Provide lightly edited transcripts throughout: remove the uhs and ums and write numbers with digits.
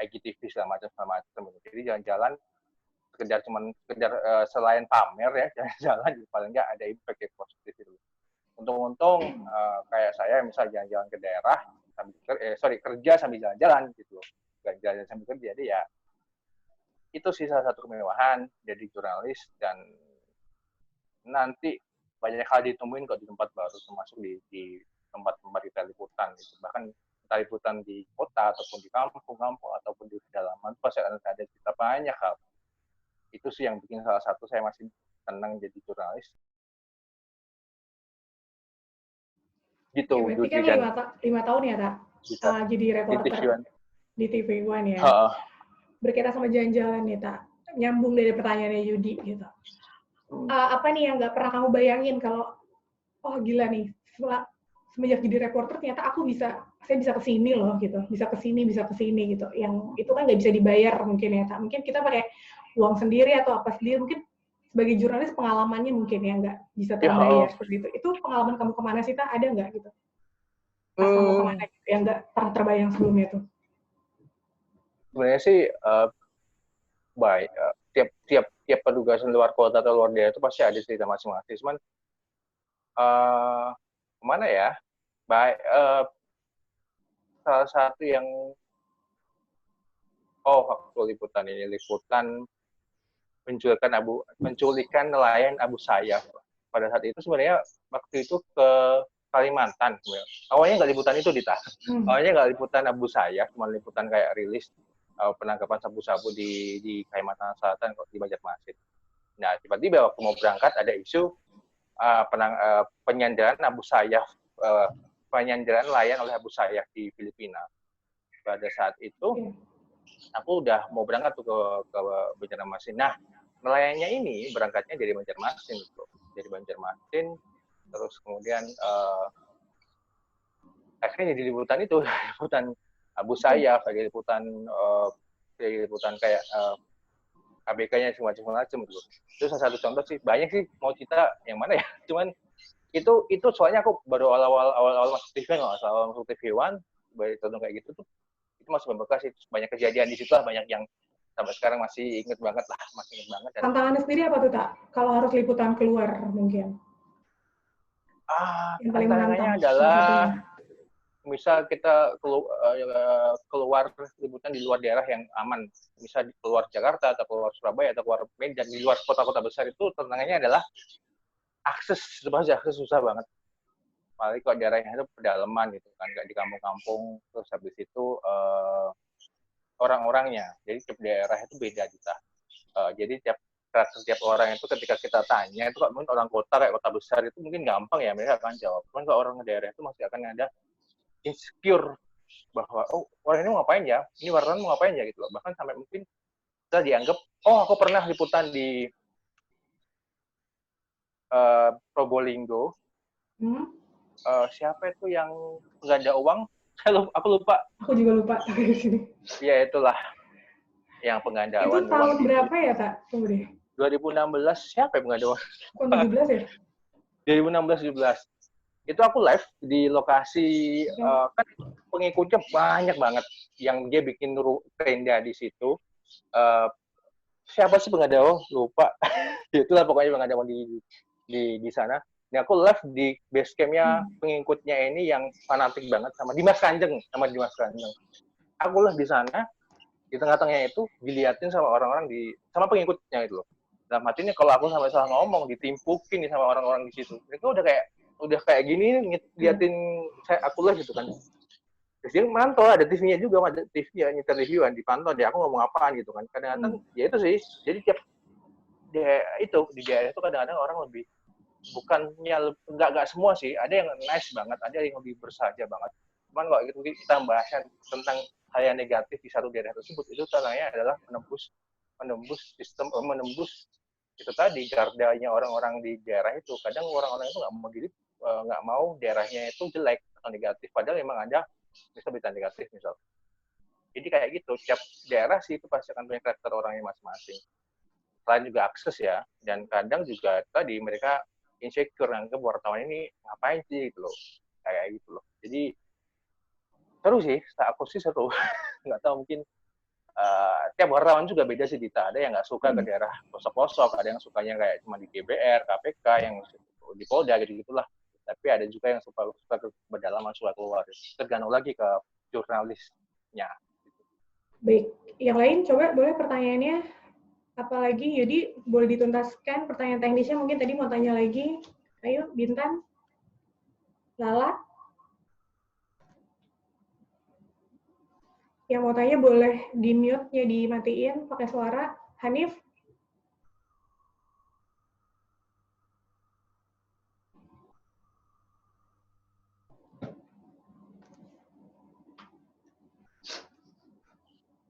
IGTV segala macam. Jadi jalan-jalan sekedar selain pamer ya, jalan-jalan paling nggak ada impact yang positif itu. Untung-untung kayak saya misal jalan-jalan ke daerah kerja sambil jalan-jalan gitu loh. Jalan sambil kerja, jadi ya itu sih salah satu kemewahan jadi jurnalis, dan nanti banyak hal ditemuin kok di tempat baru, termasuk di tempat-tempat kita liputan gitu. Bahkan kita liputan di kota ataupun di kampung ataupun di pedalaman, pasti ada cerita banyak hal. Itu sih yang bikin salah satu saya masih senang jadi jurnalis. Gitu. Ya, berarti kan 5 tahun ya, Tak? Jadi reporter di TV One ya. Berkaitan sama jalan-jalan nih, Tak. Nyambung dari pertanyaannya Yudi gitu. Apa nih yang nggak pernah kamu bayangin kalau, oh gila nih, semenjak jadi reporter ternyata saya bisa kesini loh gitu, bisa kesini gitu. Yang itu kan nggak bisa dibayar mungkin ya, Tak. Mungkin kita pakai uang sendiri atau apa sendiri, mungkin sebagai jurnalis pengalamannya mungkin ya nggak bisa terbayar seperti itu. Itu pengalaman kamu kemana sih, Tak? Ada nggak gitu? Pas kamu kemana gitu, yang nggak pernah terbayang sebelumnya tuh? Sebenarnya sih baik. Tiap petugasan luar kota atau luar daerah itu pasti ada cerita masing-masing. Cuman kemana ya? Baik. Salah satu yang waktu liputan penculikan nelayan Abu Sayyaf. Pada saat itu sebenarnya waktu itu ke Kalimantan. Awalnya nggak liputan itu, Dita. Awalnya nggak liputan Abu Sayyaf, cuma liputan kayak rilis penangkapan sabu-sabu di Kalimantan Selatan, di Banjarmasin. Nah, tiba-tiba waktu mau berangkat ada isu penyanderaan Abu Sayyaf, penyanderaan nelayan oleh Abu Sayyaf di Filipina. Pada saat itu aku udah mau berangkat tuh ke Banjarmasin. Nah, nelayannya ini berangkatnya dari Banjarmasin gitu. Dari Banjarmasin, terus kemudian akhirnya jadi liputan itu, liputan Abu Sayyaf, jadi liputan kayak ABK-nya semacam-macam gitu. Itu salah satu contoh sih. Banyak sih, mau cerita yang mana ya. Cuman itu soalnya aku baru awal masuk TV, awal masuk TV One, baru contoh kayak gitu tuh. Itu masih membekas sih. Banyak kejadian di situ lah, banyak yang sampai sekarang masih inget banget. Tantangannya sendiri apa tuh, Tak? Kalau harus liputan keluar mungkin? Yang paling tantangannya adalah misal kita keluar liputan di luar daerah yang aman, misal keluar Jakarta atau keluar Surabaya atau keluar Medan, di luar kota-kota besar, itu tantangannya adalah akses susah banget. Apalagi kalau daerahnya itu pedalaman gitu kan, nggak di kampung-kampung. Terus habis itu orang-orangnya, jadi tiap daerah itu beda kita. Jadi setiap orang itu ketika kita tanya itu, kalau mungkin orang kota kayak kota besar itu mungkin gampang ya, mereka akan jawab. Cuman kalau orang daerah itu masih akan ada insecure bahwa orang ini mau ngapain ya, ini wartawan mau ngapain ya gitu loh. Bahkan sampai mungkin kita dianggap, aku pernah liputan di Probolinggo. Siapa itu yang nggak ada uang? Aku lupa. Aku juga lupa. Ya itulah yang penggandaan itu tahun berapa ya, Tak? Tunggu deh. 2016, siapa yang pengganda uang? 2017 ya? 2016-17. Itu aku live di lokasi, kan pengikutnya banyak banget yang dia bikin tenda di situ. Siapa sih pengganda uang? Lupa. Itulah pokoknya pengganda uang di sana. Nah, aku live di base camp-nya pengikutnya ini yang fanatik banget sama Dimas Kanjeng. Aku live di sana, di tengah-tengahnya itu diliatin sama orang-orang sama pengikutnya itu loh. Dalam hatinya kalau aku sampai salah ngomong, ditimpukin sama orang-orang di situ. Itu udah kayak gini liatin aku live gitu kan. Terus dia mantau, ada TV-nya juga, ada TV ya, nyetir reviewan, dipantau dia aku ngomong apaan gitu kan. Kadang-kadang ya itu sih. Jadi di daerah itu kadang-kadang orang lebih, bukannya nggak semua sih, ada yang nice banget, ada yang lebih bersahaja banget. Cuman kalau kita bahas tentang hal yang negatif di satu daerah tersebut, itu tanahnya adalah menembus sistem, menembus itu tadi gardanya orang-orang di daerah itu. Kadang orang-orang itu nggak mau daerahnya itu jelek atau negatif, padahal memang ada bisa berita negatif misal. Jadi kayak gitu, tiap daerah sih itu pasti akan punya karakter orangnya masing-masing. Selain juga akses ya, dan kadang juga tadi mereka insecure, nganggap wartawan ini ngapain sih gitu loh, kayak gitu loh. Jadi seru sih, aku sih seru. Nggak tahu, mungkin tiap wartawan juga beda sih, Dita. Ada yang nggak suka ke daerah pelosok-pelosok, ada yang sukanya kayak cuma di GBR, KPK, yang di Polda gitu-gitulah. Tapi ada juga yang suka ke pedalaman, suka keluar. Tergantung lagi ke jurnalisnya. Baik, yang lain coba boleh pertanyaannya apalagi, Yudi boleh dituntaskan pertanyaan teknisnya, mungkin tadi mau tanya lagi. Ayo, Bintan, Lala. Yang mau tanya boleh di-mute-nya dimatiin pakai suara. Hanif?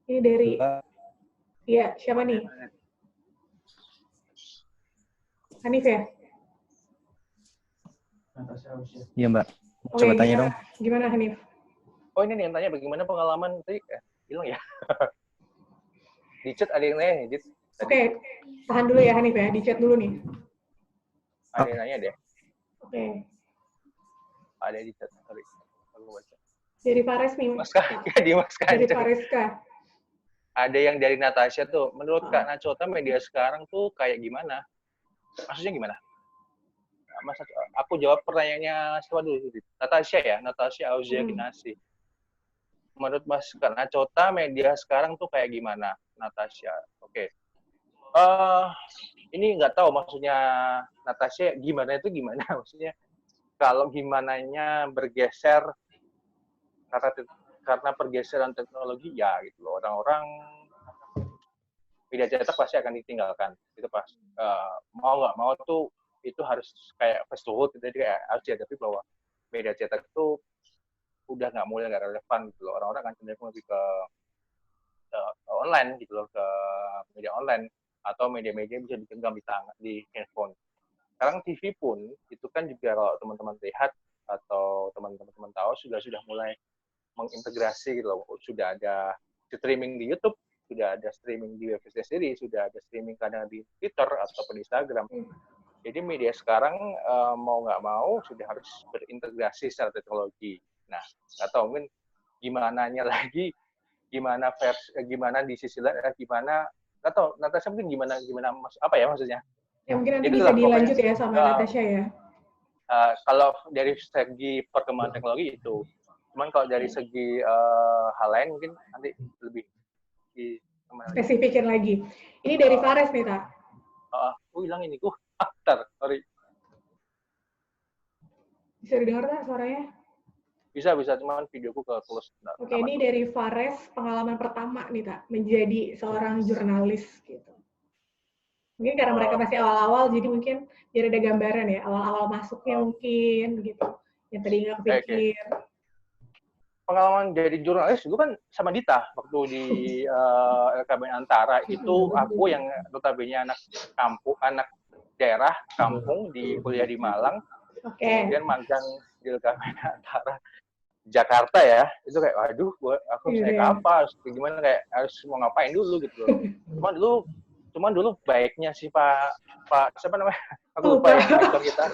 Ini dari... Ya, siapa nih? Hanif ya? Iya, Mbak. Oke, Coba tanya dong. Gimana, Hanif? Oh, ini nih yang tanya bagaimana pengalaman tadi, bilang ya. Di chat ada yang nanya nih, Oke, tahan dulu ya Hanif ya, di chat dulu nih. Ada yang nanya deh. Oke. Ada di chat, sorry. Aku baca. Dari Fares nih. Mas Kak, di Mas Kak. Dari Fares Kak. Ada yang dari Natasha tuh, menurut Kak Nachota media sekarang tuh kayak gimana? Maksudnya gimana? Mas, aku jawab pertanyaannya siapa dulu? Natasha ya, Natasha Auzia Kinasi. Menurut Mas Kak Nachota media sekarang tuh kayak gimana? Natasha, oke. Ini nggak tahu maksudnya Natasha gimana itu gimana? Maksudnya kalau gimananya bergeser karena pergeseran teknologi ya gitu loh. Orang-orang media cetak pasti akan ditinggalkan. Itu pas mau nggak mau tuh itu harus kayak fast food, jadi kayak harus dihadapi bahwa media cetak itu udah nggak relevan gitu loh. Orang-orang akan cenderung lebih ke online gitu loh, ke media online atau media-media bisa digenggam di tangan, di handphone. Sekarang TV pun itu kan juga kalau teman-teman lihat atau teman-teman tahu sudah mulai mengintegrasi gitu loh. Sudah ada streaming di YouTube, sudah ada streaming di website sendiri, sudah ada streaming kadang di Twitter ataupun Instagram. Jadi media sekarang mau nggak mau sudah harus berintegrasi secara teknologi. Nah, nggak tahu mungkin gimana di sisi lain, gimana nggak tahu Natasha mungkin gimana apa ya maksudnya? Ya mungkin nanti bisa dilanjut ya sama Natasha ya. Kalau dari segi perkembangan teknologi itu, cuman kalau dari segi hal lain mungkin nanti lebih spesifikin lagi. Ini dari Fares nih, Tak. Hilang ini. Sorry. Bisa didengar tak suaranya? Bisa, cuman videoku ke close. Oke, ini dari Fares, pengalaman pertama nih, Tak, menjadi seorang jurnalis gitu. Mungkin karena mereka masih awal-awal, jadi mungkin biar ada gambaran ya, awal-awal masuknya mungkin begitu. Yang tadi nggak kepikir. Pengalaman jadi jurnalis itu kan sama Dita waktu di LKBN Antara itu aku yang notabene anak daerah kampung di kuliah di Malang, kemudian magang di LKBN Antara Jakarta ya, itu kayak waduh aku naik apa, gimana kayak harus mau ngapain dulu gitu loh. Cuman dulu baiknya sih Pak siapa namanya? Aku lupa ya rektor kita.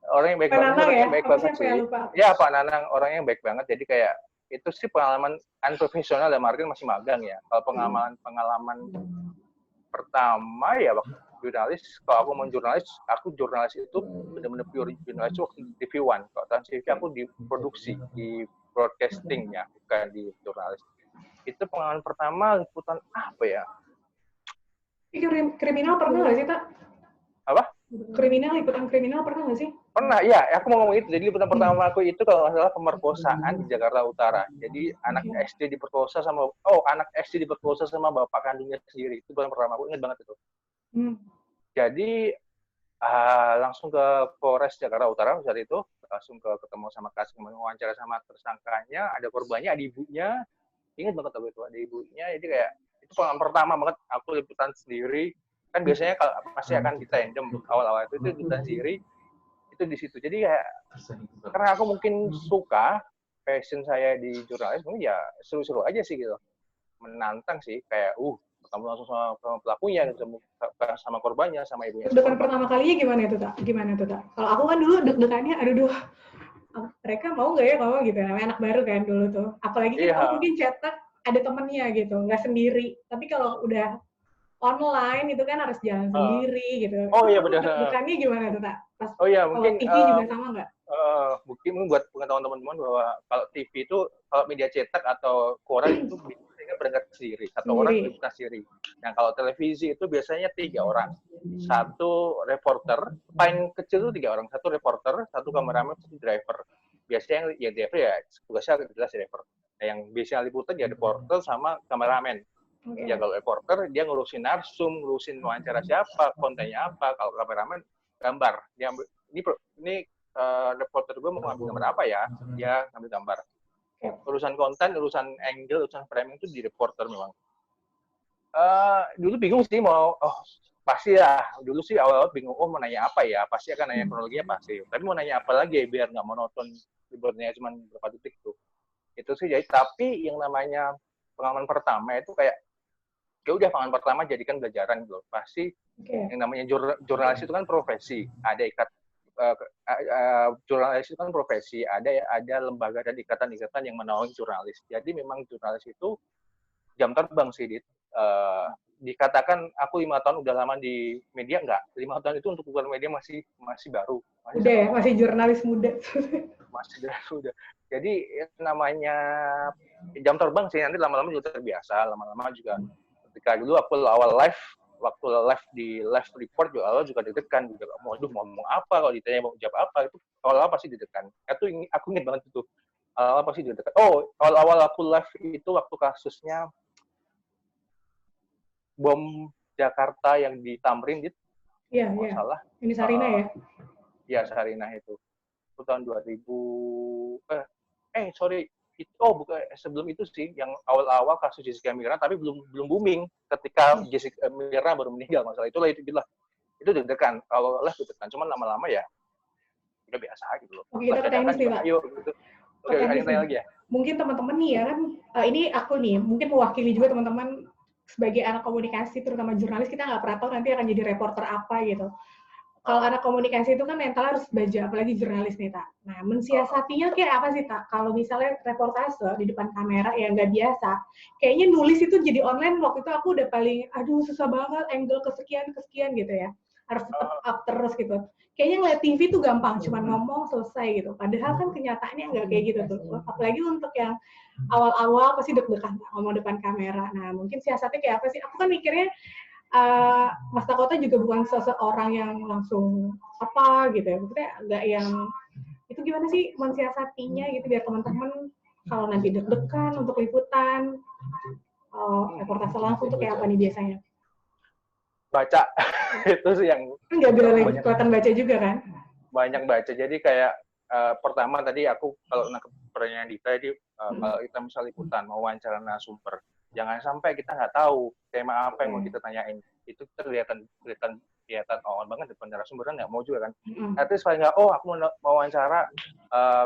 Orang yang baik banget sih. Ya Pak Nanang, orang yang baik banget. Jadi kayak itu sih pengalaman unprofesional dalam artian masih magang ya. Kalau pengalaman pertama ya waktu jurnalis, kalau aku mau jurnalis itu benar-benar pure jurnalis waktu di TV1. Kalau Trans TV aku di produksi, di broadcastingnya, bukan di jurnalis. Itu pengalaman pertama liputan apa ya? Kriminal pernah nggak sih, Tak? Apa? Liputan kriminal pernah nggak sih? Pernah, ya. Aku mau ngomong itu. Jadi liputan pertama aku itu kalau nggak salah pemerkosaan di Jakarta Utara. Jadi anak SD diperkosa sama bapak kandungnya sendiri. Itu liputan pertama aku ingat banget itu. Jadi langsung ke Polres Jakarta Utara saat itu, langsung ketemu sama kasih, wawancara sama tersangkanya, ada korbannya, ada ibunya. Ingat banget aku itu, ada ibunya. Jadi kayak itu pengalaman pertama banget aku liputan sendiri. Kan biasanya kalau masih akan ditandem awal-awal itu liputan sendiri itu di situ. Jadi kayak karena aku mungkin suka passion saya di jurnalis, mungkin ya seru-seru aja sih gitu, menantang sih kayak ketemu langsung sama pelakunya, ketemu sama korbannya, sama ibunya. Deg-degan pertama kalinya gimana tuh tak? Kalau aku kan dulu deg-degannya mereka mau nggak ya kalau gitu, namanya anak baru kan dulu tuh, apalagi kan aku mungkin cetak ada temennya gitu, nggak sendiri. Tapi kalau udah online itu kan harus jalan sendiri gitu. Oh iya Itu benar. deg-degannya gimana tuh, Tak? Pas Oh iya kalau mungkin TV juga sama nggak? mungkin buat pengetahuan teman-teman bahwa kalau TV itu kalau media cetak atau koran itu biasanya berangkat sendiri, satu orang liputan sendiri. Nah kalau televisi itu biasanya 3 orang, satu reporter, paling kecil itu 3 orang, satu reporter, satu kameramen, satu driver. Biasanya yang driver ya tugasnya jelas driver. Nah, yang biasanya liputan ya reporter sama kameramen. Ya kalau reporter dia ngurusin narsum, ngurusin wawancara siapa, kontennya apa. Kalau kameramen gambar. Ini reporter gue mau ngambil gambar apa ya? Dia ngambil gambar. Urusan konten, urusan angle, urusan framing itu di reporter memang. Dulu bingung sih pasti ya. Dulu sih awal-awal bingung, mau nanya apa ya? Pasti akan nanya kronologinya pasti. Tapi mau nanya apa lagi biar nggak monoton liburnya cuma berapa detik tuh. Itu sih jadi. Tapi yang namanya pengalaman pertama itu kayak ya udah pengalaman pertama jadikan pelajaran gitu. Pasti yang namanya jurnalis itu kan profesi, ada jurnalis itu kan profesi, ada lembaga dan ikatan-ikatan yang menaungi jurnalis. Jadi memang jurnalis itu jam terbang sih, Dit. Dikatakan aku 5 tahun udah lama di media, enggak. 5 tahun itu untuk ukuran media masih baru. Masih jurnalis muda. Masih muda. Jadi namanya jam terbang sih, nanti lama-lama juga terbiasa, lama-lama juga ketika dulu aku waktu live di live report juga awal juga deg-degan juga mau ngomong apa, kalau ditanya mau jawab apa, itu awal-awal pasti deg-degan. Aku ingat banget itu awal-awal pasti deg-degan. Awal-awal aku live itu waktu kasusnya bom Jakarta yang di Tamrin gitu. Iya. Salah. Ini Sarinah ya? Iya, Sarinah itu tahun 2000 bukan sebelum itu sih, yang awal-awal kasus Jessica Mira, tapi belum booming ketika Jessica Mira baru meninggal, masalah itu deg-degan. Kalau live deg-degan, cuman lama-lama ya udah biasa gitu loh. Oke, kita ke teknis nih, Pak. Ayo gitu. Oke, ada yang tanya lagi ya? Mungkin teman-teman nih ya kan, ini aku nih, mungkin mewakili juga teman-teman sebagai anak komunikasi, terutama jurnalis, kita nggak pernah tahu nanti akan jadi reporter apa gitu. Kalau anak komunikasi itu kan mental harus baja, apalagi jurnalis nih, Tak. Nah, mensiasatinya kayak apa sih, Tak? Kalau misalnya reportase di depan kamera yang nggak biasa, kayaknya nulis itu jadi online waktu itu aku udah paling, susah banget, angle kesekian gitu ya. Harus tetap up terus gitu. Kayaknya ngeliat TV tuh gampang, cuma ngomong selesai gitu. Padahal kan kenyataannya nggak kayak gitu tuh. Apalagi untuk yang awal-awal pasti deg-degan ngomong depan kamera. Nah, mungkin siasatnya kayak apa sih? Aku kan mikirnya Mas Dakota juga bukan seseorang yang langsung apa gitu ya, maksudnya nggak yang itu gimana sih mensiasatinya gitu biar teman-teman kalau nanti deg-degan untuk liputan reportase langsung tuh kayak apa nih biasanya? Baca. Itu sih yang nggak boleh kelihatan baca juga kan? Banyak baca, jadi kayak pertama tadi aku kalau pertanyaan Dita tadi kalau kita misal liputan mau wawancara narasumber, jangan sampai kita nggak tahu tema apa yang mau kita tanyain. Itu kelihatan on banget depan narasumber, kan nggak mau juga kan. Tapi paling nggak, aku mau wawancara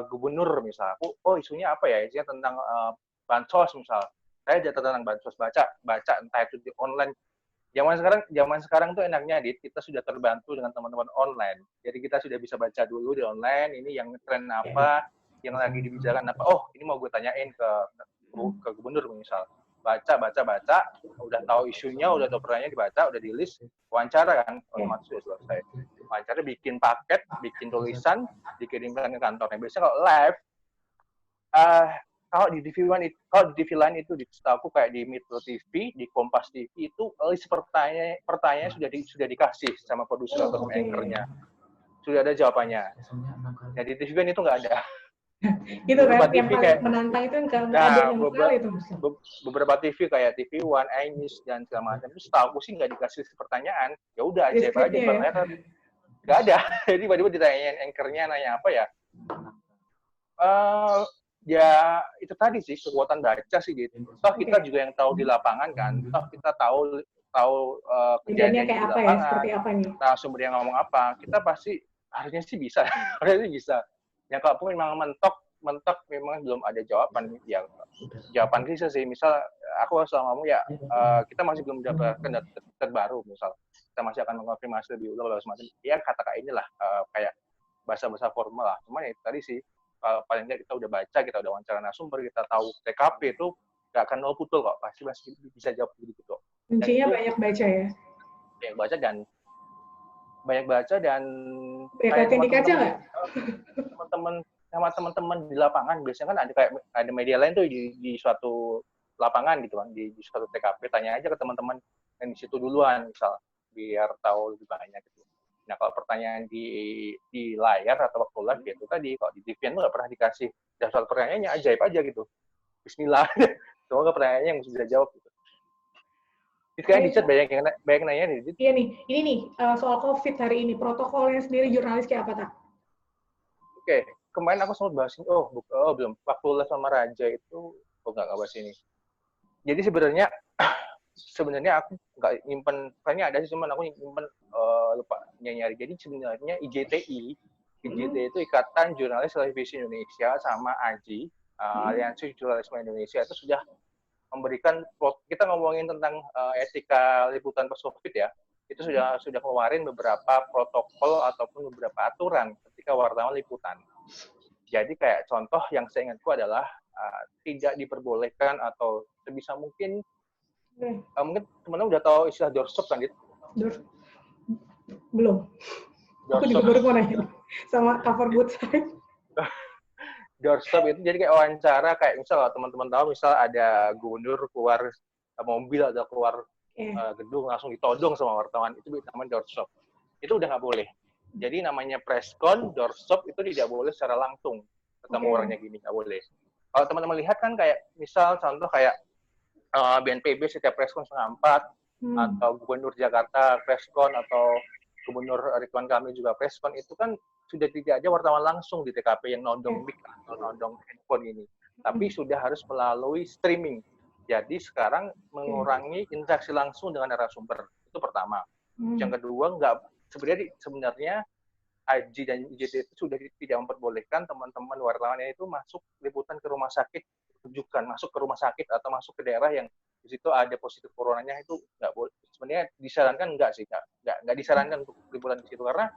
gubernur misal. Isunya apa ya? Isunya tentang bansos misal. Saya jatuh tentang bansos, baca entah itu di online. Zaman sekarang tuh enaknya, Dit, kita sudah terbantu dengan teman-teman online. Jadi kita sudah bisa baca dulu di online, ini yang tren apa, yang lagi dibicarakan apa. Ini mau gue tanyain ke gubernur misal. Baca, udah tahu isunya, udah tahu pertanyaannya, dibaca, udah di list, wawancara kan, otomatis sudah selesai. Wawancara bikin paket, bikin tulisan, dikirimkan ke kantornya. Biasanya kalau live, kalau di TV lain itu di aku kayak di Metro TV, di Kompas TV itu list pertanyaan sudah dikasih sama produser atau anchor-nya. Sudah ada jawabannya. Nah, di TV itu nggak ada. Itu kan yang paling menantang itu nggak ada yang sekali itu. Beberapa TV kayak TV One, iNews dan segala macam itu setahu aku sih nggak dikasih pertanyaan. Ya udah aja aja nggak ada. Jadi tiba-tiba ditanyain anchor-nya nanya apa ya? Ya itu tadi sih kekuatan baca sih gitu. Toh kita juga yang tahu di lapangan kan. Toh kita tahu kejadiannya kayak apa ya, seperti apa nih? Sumber yang ngomong apa. Kita pasti harusnya sih bisa. Yang kalau pun memang mentok memang belum ada jawaban ya. Jawaban bisa sih. Misal aku selalu ngomong ya kita masih belum mendapatkan data terbaru misal. Kita masih akan mengonfirmasi lebih ulang semacam. Ya kata-kata inilah kayak bahasa-bahasa formal lah. Cuman ya tadi sih paling nggak kita udah baca, kita udah wawancara narasumber, kita tahu TKP itu nggak akan nol putul kok, pasti masih bisa jawab gitu kok. Kuncinya banyak baca ya? Banyak baca dan kayak teman-teman di lapangan biasanya kan ada media lain tuh di suatu lapangan gitu kan, di suatu TKP, tanya aja ke teman-teman yang di situ duluan misal, biar tahu lebih banyak gitu. Nah kalau pertanyaan di layar atau waktu live gitu tadi, kalau di TV itu nggak pernah dikasih daftar pertanyaannya, ajaib aja gitu. Bismillah, semoga pertanyaannya yang bisa jawab gitu. Kayaknya di chat banyak nanya nih. Iya nih, ini nih soal COVID hari ini, protokolnya sendiri jurnalis kayak apa, Tak? Oke, kemarin aku sempat bahas ini, belum. Waktu les sama Raja itu, nggak bahas ini. Jadi sebenarnya aku nggak nyimpen, kayaknya ada sih, cuman aku nyimpen lupa nyari. Jadi sebenarnya IJTI itu Ikatan Jurnalis Televisi Indonesia sama AJI, Aliansi Jurnalisme Indonesia, itu sudah memberikan, kita ngomongin tentang etika liputan pas COVID ya, itu sudah keluarin beberapa protokol ataupun beberapa aturan ketika wartawan liputan. Jadi kayak contoh yang saya ingatku adalah tidak diperbolehkan atau sebisa mungkin, mungkin teman-teman udah tahu istilah doorstop kan, gitu? Belum. Aku juga baru mau nanya sama cover booth. Doorstop itu jadi kayak wawancara, kayak misal teman-teman tahu, misal ada gubernur keluar mobil atau keluar gedung langsung ditodong sama wartawan, itu namanya doorstop. Itu udah nggak boleh. Jadi namanya preskon, doorstop itu tidak boleh secara langsung ketemu orangnya gini, nggak boleh. Kalau teman-teman lihat kan kayak misal contoh kayak BNPB setiap preskon 3:30, atau gubernur Jakarta preskon, atau gubernur Ridwan Kamil juga preskon, itu kan sudah tidak ada wartawan langsung di TKP yang nodong mic atau nodong handphone ini, tapi sudah harus melalui streaming. Jadi sekarang mengurangi interaksi langsung dengan narasumber, itu pertama. Yang kedua, sebenarnya AJI dan IJT itu sudah tidak memperbolehkan teman-teman wartawan itu masuk liputan ke rumah sakit, rujukan, masuk ke rumah sakit atau masuk ke daerah yang di situ ada positif coronanya, itu nggak boleh. Sebenarnya disarankan nggak disarankan untuk liputan di situ, karena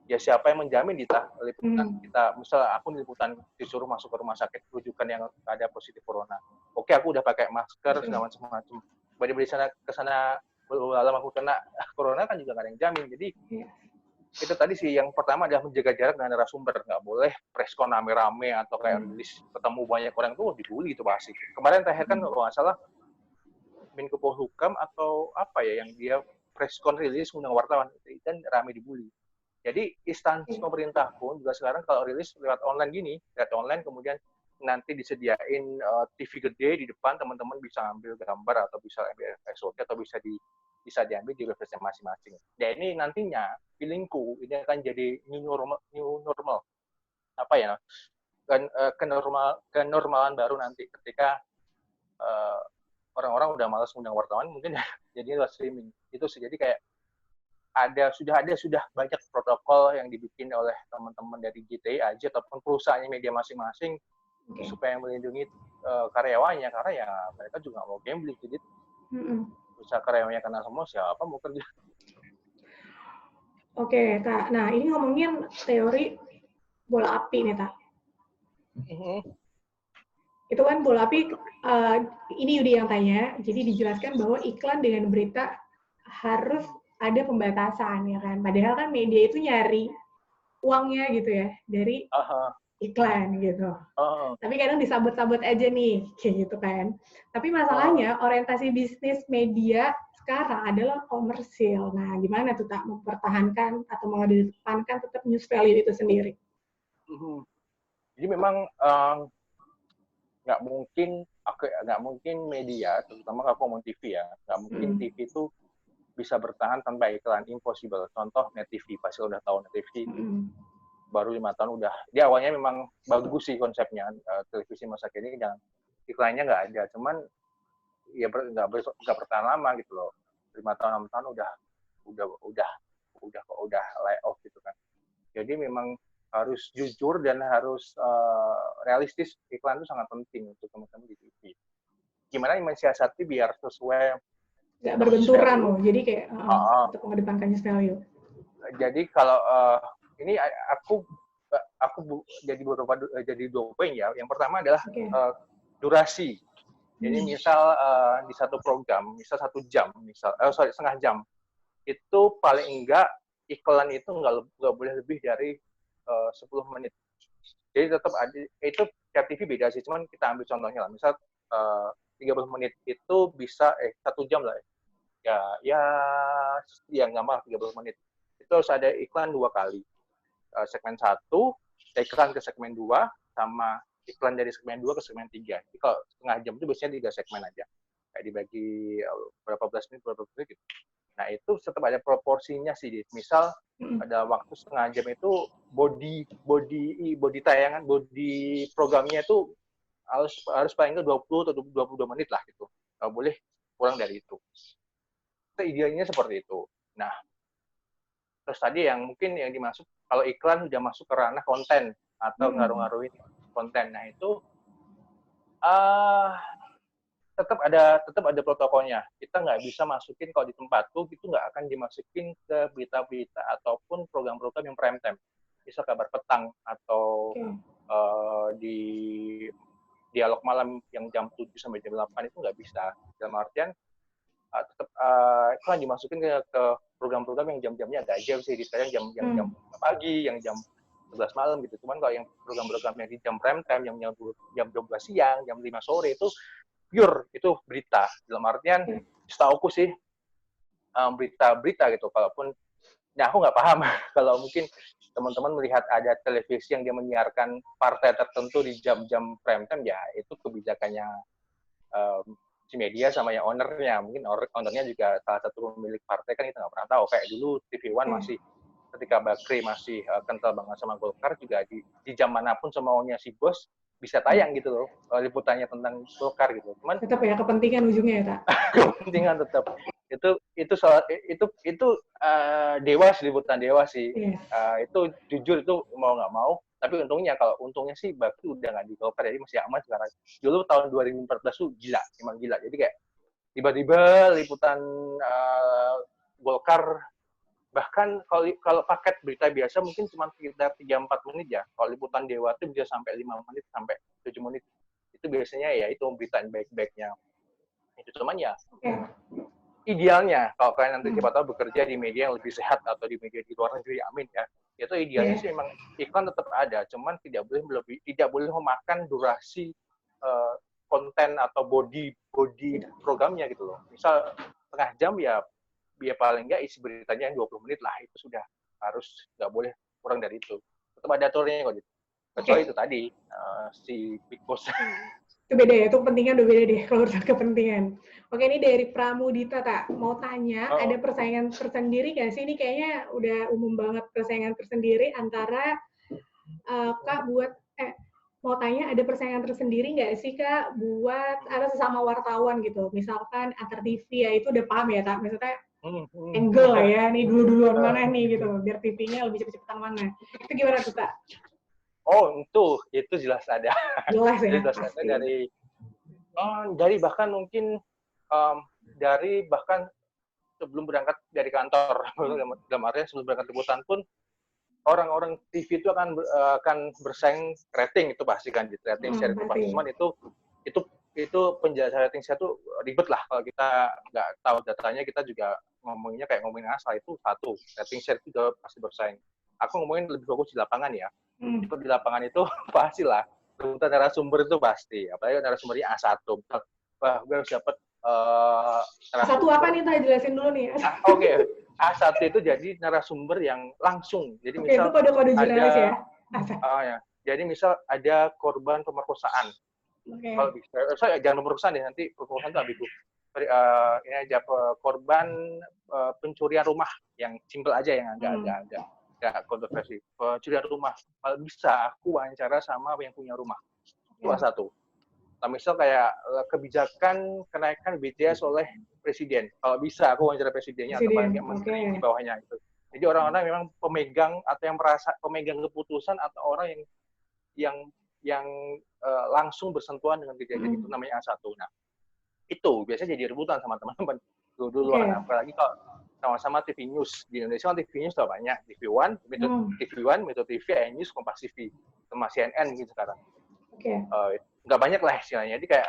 ya siapa yang menjamin liputan kita, misalnya aku liputan disuruh masuk ke rumah sakit rujukan yang ada positif corona, oke aku udah pakai masker segala macam, dari sana ke sana lama aku kena corona kan juga nggak ada yang jamin. Jadi itu tadi sih, yang pertama adalah menjaga jarak dengan narasumber, nggak boleh preskon rame-rame atau kayak rilis ketemu banyak orang, tuh dibully itu pasti. Kemarin terakhir kan kalau nggak salah Menko Polhukam atau apa ya, yang dia preskon rilis undang wartawan dan rame dibully. Jadi instansi pemerintah pun juga sekarang kalau rilis lewat online gini, kemudian nanti disediain TV gede di depan, teman-teman bisa ambil gambar atau bisa ambil SOT atau bisa diambil di website masing-masing. Dan ini nantinya, feelingku ini akan jadi new normal. Apa ya? Kenormalan baru nanti ketika orang-orang udah malas undang wartawan, mungkin jadi lewat streaming. Itu sih, jadi kayak sudah banyak protokol yang dibikin oleh teman-teman dari GTI aja ataupun perusahaannya media masing-masing supaya melindungi karyawannya, karena ya mereka juga mau gambling, jadi usaha karyawannya kena semua, siapa mau kerja. Oke, Kak. Nah, ini ngomongin teori bola api nih, Kak. Itu kan bola api, ini Yudi yang tanya, jadi dijelaskan bahwa iklan dengan berita harus ada pembatasan, ya kan? Padahal kan media itu nyari uangnya gitu ya, dari iklan gitu. Tapi kadang disabot-sabot aja nih, kayak gitu kan. Tapi masalahnya orientasi bisnis media sekarang adalah komersil. Nah, gimana tuh Tak mempertahankan atau mengedepankan tetap news value itu sendiri? Jadi memang nggak mungkin media, terutama kalau ngomong TV ya, nggak mungkin TV itu bisa bertahan tanpa iklan, impossible. Contoh Net TV, pasti udah tahu Net TV. Baru 5 tahun udah. Dia awalnya memang bagus sih konsepnya, televisi masa kini, dan iklannya nggak ada. Cuman ya nggak bertahan lama gitu loh. 5 tahun 6 tahun udah lay off gitu kan. Jadi memang harus jujur dan harus realistis. Iklan itu sangat penting untuk teman-teman di TV. Gimana mensiasati biar sesuai, nggak berbenturan loh, jadi kayak untuk mengedepankan news value. Jadi kalau ini aku jadi 2 poin ya. Yang pertama adalah durasi. Jadi misal di satu program, misal 1 jam, setengah jam, itu paling enggak iklan itu nggak boleh lebih dari 10 menit. Jadi tetap ada, itu tiap TV beda sih, cuman kita ambil contohnya lah, misal 30 menit itu bisa 1 jam lah ya nggak malah 30 menit. Itu harus ada iklan 2 kali. Segmen 1, iklan ke segmen 2, sama iklan dari segmen 2 ke segmen 3. Jadi kalau setengah jam itu biasanya 3 segmen aja. Kayak dibagi berapa belas menit gitu. Nah, itu tetap ada proporsinya sih. Misal ada waktu setengah jam itu body tayangan, body programnya itu harus paling nggak 20 atau 22 menit lah gitu. Nggak boleh kurang dari itu. Idealnya seperti itu. Nah, terus tadi yang mungkin yang dimaksud, kalau iklan sudah masuk ke ranah konten atau ngaruh-ngaruhin konten, nah itu tetap ada protokolnya. Kita nggak bisa masukin, kalau di tempatku itu nggak akan dimasukin ke berita-berita ataupun program-program yang prime time. Bisa kabar petang atau di dialog malam yang jam 7 sampai jam 8 itu nggak bisa. Dalam artian tetap itu kan dimasukin ke program-program yang jam-jamnya agak jam sih, ditayang jam pagi, yang jam 11 malam gitu. Cuman kalau yang program-program yang di jam prime time, yang jam 12 siang, jam 5 sore itu pure itu berita. Dalam artian setauku sih berita gitu. Kalaupun aku nggak paham kalau mungkin teman-teman melihat ada televisi yang dia menyiarkan partai tertentu di jam-jam prime time, ya itu kebijakannya si media sama yang ownernya. Mungkin ownernya juga salah satu pemilik partai, kan kita nggak pernah tahu. Kayak dulu TV One masih, ketika Bakri masih kental banget sama Golkar, juga di jam manapun semaunya si bos bisa tayang gitu loh, liputannya tentang Golkar gitu. Cuman tetap ya kepentingan ujungnya ya, Kak. Kepentingan tetap. Itu dewas, liputan dewas sih. Itu jujur, itu mau nggak mau. Tapi untungnya sih Bakri udah nggak di Golkar, jadi masih aman sekarang. Dulu tahun 2014 tuh gila, emang gila. Jadi kayak tiba-tiba liputan Golkar, bahkan kalau paket berita biasa mungkin cuma sekitar 3-4 menit ya. Kalau liputan Dewa itu bisa sampai 5 menit sampai 7 menit. Itu biasanya ya itu berita baik-baiknya. Itu cuman ya idealnya kalau kalian nanti siapa tahu bekerja di media yang lebih sehat atau di media di luar negeri, amin ya. Itu idealnya sih memang iklan tetap ada, cuman tidak boleh memakan durasi konten atau body programnya gitu loh. Misal setengah jam ya paling nggak isi beritanya 20 menit lah, itu sudah harus, nggak boleh kurang dari itu. Tetap ada aturannya kok gitu. Kecuali itu tadi si Big Boss. Itu beda ya, itu kepentingan udah beda deh kalau urusan kepentingan. Oke, ini dari Pramudita, Kak. Mau tanya, ada persaingan tersendiri nggak sih? Ini kayaknya udah umum banget, persaingan tersendiri antara Kak buat mau tanya, ada persaingan tersendiri nggak sih, Kak, buat ada sesama wartawan gitu? Misalkan antar TV ya, itu udah paham ya, Kak? Maksudnya angle lah ya, nih duluan mana nih gitu, biar TV-nya lebih cepet-cepetan mana. Itu gimana tuh, Kak? Oh, itu jelas ada. Jelas ya, jelas ada dari bahkan mungkin dari bahkan sebelum berangkat dari kantor, dalam artian sebelum berangkat liputan pun orang-orang TV itu akan bersaing rating, itu pasti kan, rating share itu pasti. Cuman itu penjelasan rating share itu ribet lah kalau kita nggak tahu datanya. Kita juga ngomongin asal, itu satu, rating share itu juga pasti bersaing. Aku ngomongin lebih fokus di lapangan ya. Itu di lapangan itu pastilah rebutan narasumber itu pasti, apalagi narasumbernya A1. Wah, gue harus dapat A1 apa nih, Tah? Jelasin dulu nih. Oke. A1 itu jadi narasumber yang langsung. Jadi misal itu kode-kode jurnalis ya. Ya. Jadi misal ada korban pemerkosaan. Kalau bisa, jangan pemerkosaan deh, nanti pemerkosaan itu ambigu. Ini aja korban pencurian rumah yang simpel aja, yang agak kontroversi. Pencurian rumah, kalau bisa aku wawancara sama yang punya rumah. Itu A1. Nah, misal kayak kebijakan kenaikan BTS oleh presiden, kalau bisa aku wawancara presidennya atau paling menteri di bawahnya itu. Jadi orang-orang memang pemegang atau yang merasa pemegang keputusan, atau orang yang langsung bersentuhan dengan kejadian itu, namanya A1. Nah, itu biasanya jadi rebutan sama teman-teman duluan. Apalagi kalau sama-sama TV News. Di Indonesia kan TV News tuh banyak, TV One, Metro TV, iNews, Kompas TV, sama CNN gitu sekarang. nggak banyak lah istilahnya. Jadi kayak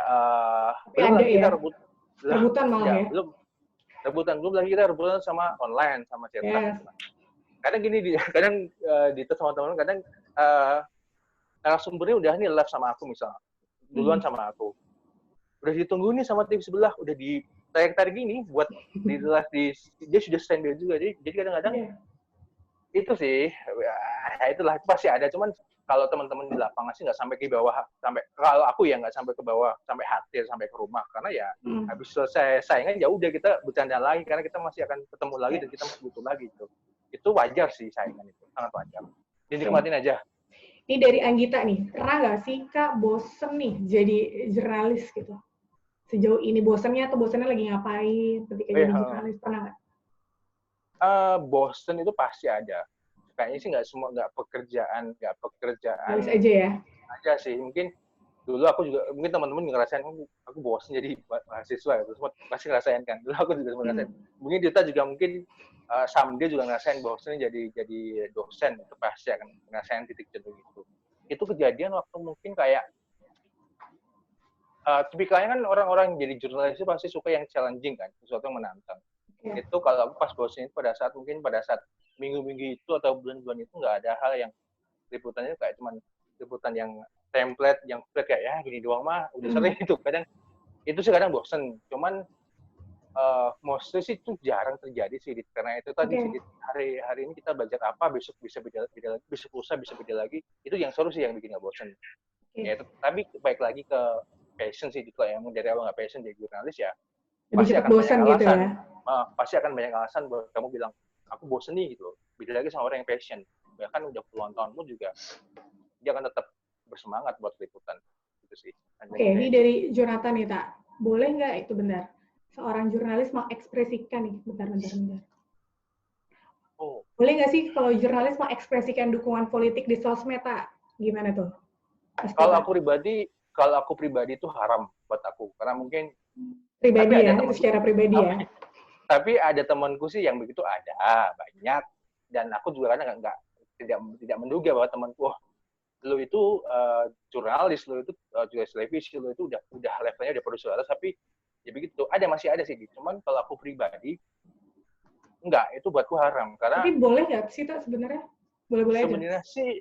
belum lagi kita rebutan malah ya. Belum lagi kita rebutan sama online, sama cetak. Kadang gini, kadang di sama teman-teman, kadang narasumbernya udah nih live sama aku misal, duluan sama aku. Udah ditunggu nih sama tim sebelah, udah ditarik-tarik gini buat di live dia sudah standby juga. Jadi kadang-kadang itu sih, ya itulah pasti ada. Cuman kalau teman-teman di lapangan sih nggak sampai ke bawah, kalau aku ya nggak sampai ke bawah, sampai hati, sampai ke rumah. Karena ya habis selesai saingan ya udah kita bercanda lagi karena kita masih akan ketemu lagi dan kita masih butuh lagi gitu. Itu wajar sih saingan itu, sangat wajar. Dinikmatin aja. Ini dari Anggita nih, pernah nggak sih Kak bosen nih jadi jurnalis gitu? Sejauh ini bosennya atau bosennya lagi ngapain ketika jadi jurnalis, pernah nggak? Bosen itu pasti ada. Kayaknya sih nggak pekerjaan. Nulis aja ya? Aja sih, mungkin dulu aku juga, mungkin teman-teman ngerasain, aku bosen jadi mahasiswa, semua pasti ngerasain kan. Dulu aku juga ngerasain. Mungkin Dita juga mungkin someday juga ngerasain bosennya jadi dosen, itu pasti akan ngerasain titik jenuh itu. Itu kejadian waktu mungkin kayak tipikalnya kan orang-orang yang jadi jurnalis itu pasti suka yang challenging kan, sesuatu yang menantang. Itu kalau aku pas bosen itu pada saat minggu-minggu itu atau bulan-bulan itu nggak ada hal yang liputannya kayak cuman liputan yang template, yang kayak ya gini doang mah udah sering itu. Kadang itu sih kadang bosen. Cuman mostly sih itu jarang terjadi sih, karena itu tadi sih hari ini kita belajar apa, besok bisa beda lagi, besok lusa bisa beda lagi. Itu yang seru sih yang bikin nggak bosen. Ya, tapi baik lagi ke passion sih, kalau yang dari awal nggak passion jadi jurnalis ya pasti akan bosan banyak gitu alasan. Ya? Pasti akan banyak alasan buat kamu bilang aku bosen nih gitu. Beda lagi sama orang yang passion, bahkan udah puluhan tahun pun juga dia akan tetap bersemangat buat liputan gitu sih. Ini dari Jonathan nih Tak, boleh nggak itu benar seorang jurnalis mengekspresikan nih, bentar. Boleh nggak sih kalau jurnalis mengekspresikan dukungan politik di sosmed Tak? Gimana tuh? Kalau aku pribadi itu haram buat aku, karena mungkin pribadi ya, itu secara pribadi ya. Tapi ada temanku sih yang begitu, ada banyak, dan aku juga kadang tidak menduga bahwa temanku, lo itu jurnalis, lo itu jurnalis televisi, lo itu udah levelnya udah produser, tapi ya begitu, masih ada sih. Cuman kalau aku pribadi enggak, itu buatku haram karena. Tapi boleh nggak sih Tak sebenarnya? Boleh-boleh aja. Sebenarnya sih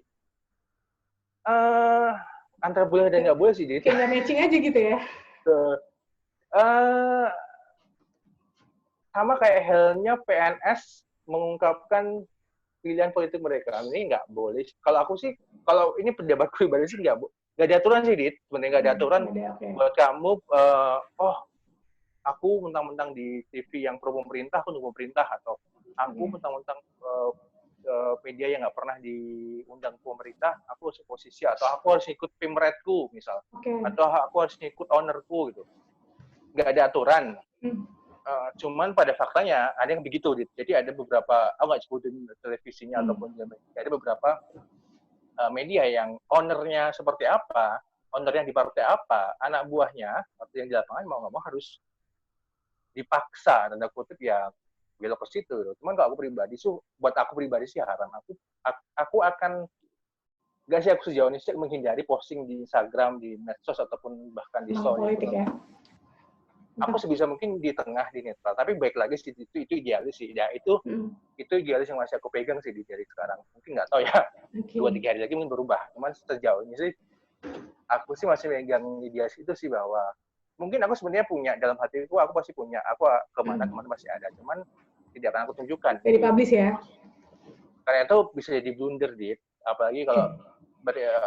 antara boleh dan nggak boleh sih, Kayak nggak matching aja gitu ya? Sama kayak halnya PNS mengungkapkan pilihan politik mereka, ini nggak boleh. Kalau aku sih, kalau ini pendapat pribadi sih nggak ada aturan sih, Dit. Sebenarnya nggak ada aturan buat kamu. Aku mentang-mentang di TV yang pro pemerintah, aku dukung pemerintah, atau aku mentang-mentang media yang nggak pernah diundang pemerintah, aku harus oposisi, atau aku harus ikut pimretku misal, atau aku harus ikut ownerku gitu. Nggak ada aturan. Cuman pada faktanya ada yang begitu. Jadi ada beberapa, aku nggak sebutin televisinya ataupun ada beberapa media yang ownernya seperti apa, ownernya di partai apa, anak buahnya atau yang di lapangan mau nggak mau harus dipaksa, tanda kutip ya belok ke situ. Cuman kalau aku pribadi sih haram. Aku akan nggak sih, aku sejauh ini sih menghindari posting di Instagram, di medsos ataupun bahkan di story. Ya. Aku sebisa mungkin di tengah, di netral. Tapi baik lagi sih, itu idealis sih. Ya itu idealis yang masih aku pegang sih dari sekarang. Mungkin nggak tahu ya, 2-3 hari lagi mungkin berubah. Cuman sejauh ini sih aku sih masih pegang idealis itu sih, bahwa mungkin aku sebenarnya punya dalam hatiku, aku pasti punya. Aku kemana-kemana masih ada. Cuman tidak akan aku tunjukkan. Jadi publish ya? Karena itu bisa jadi blunder, Dit. Apalagi kalau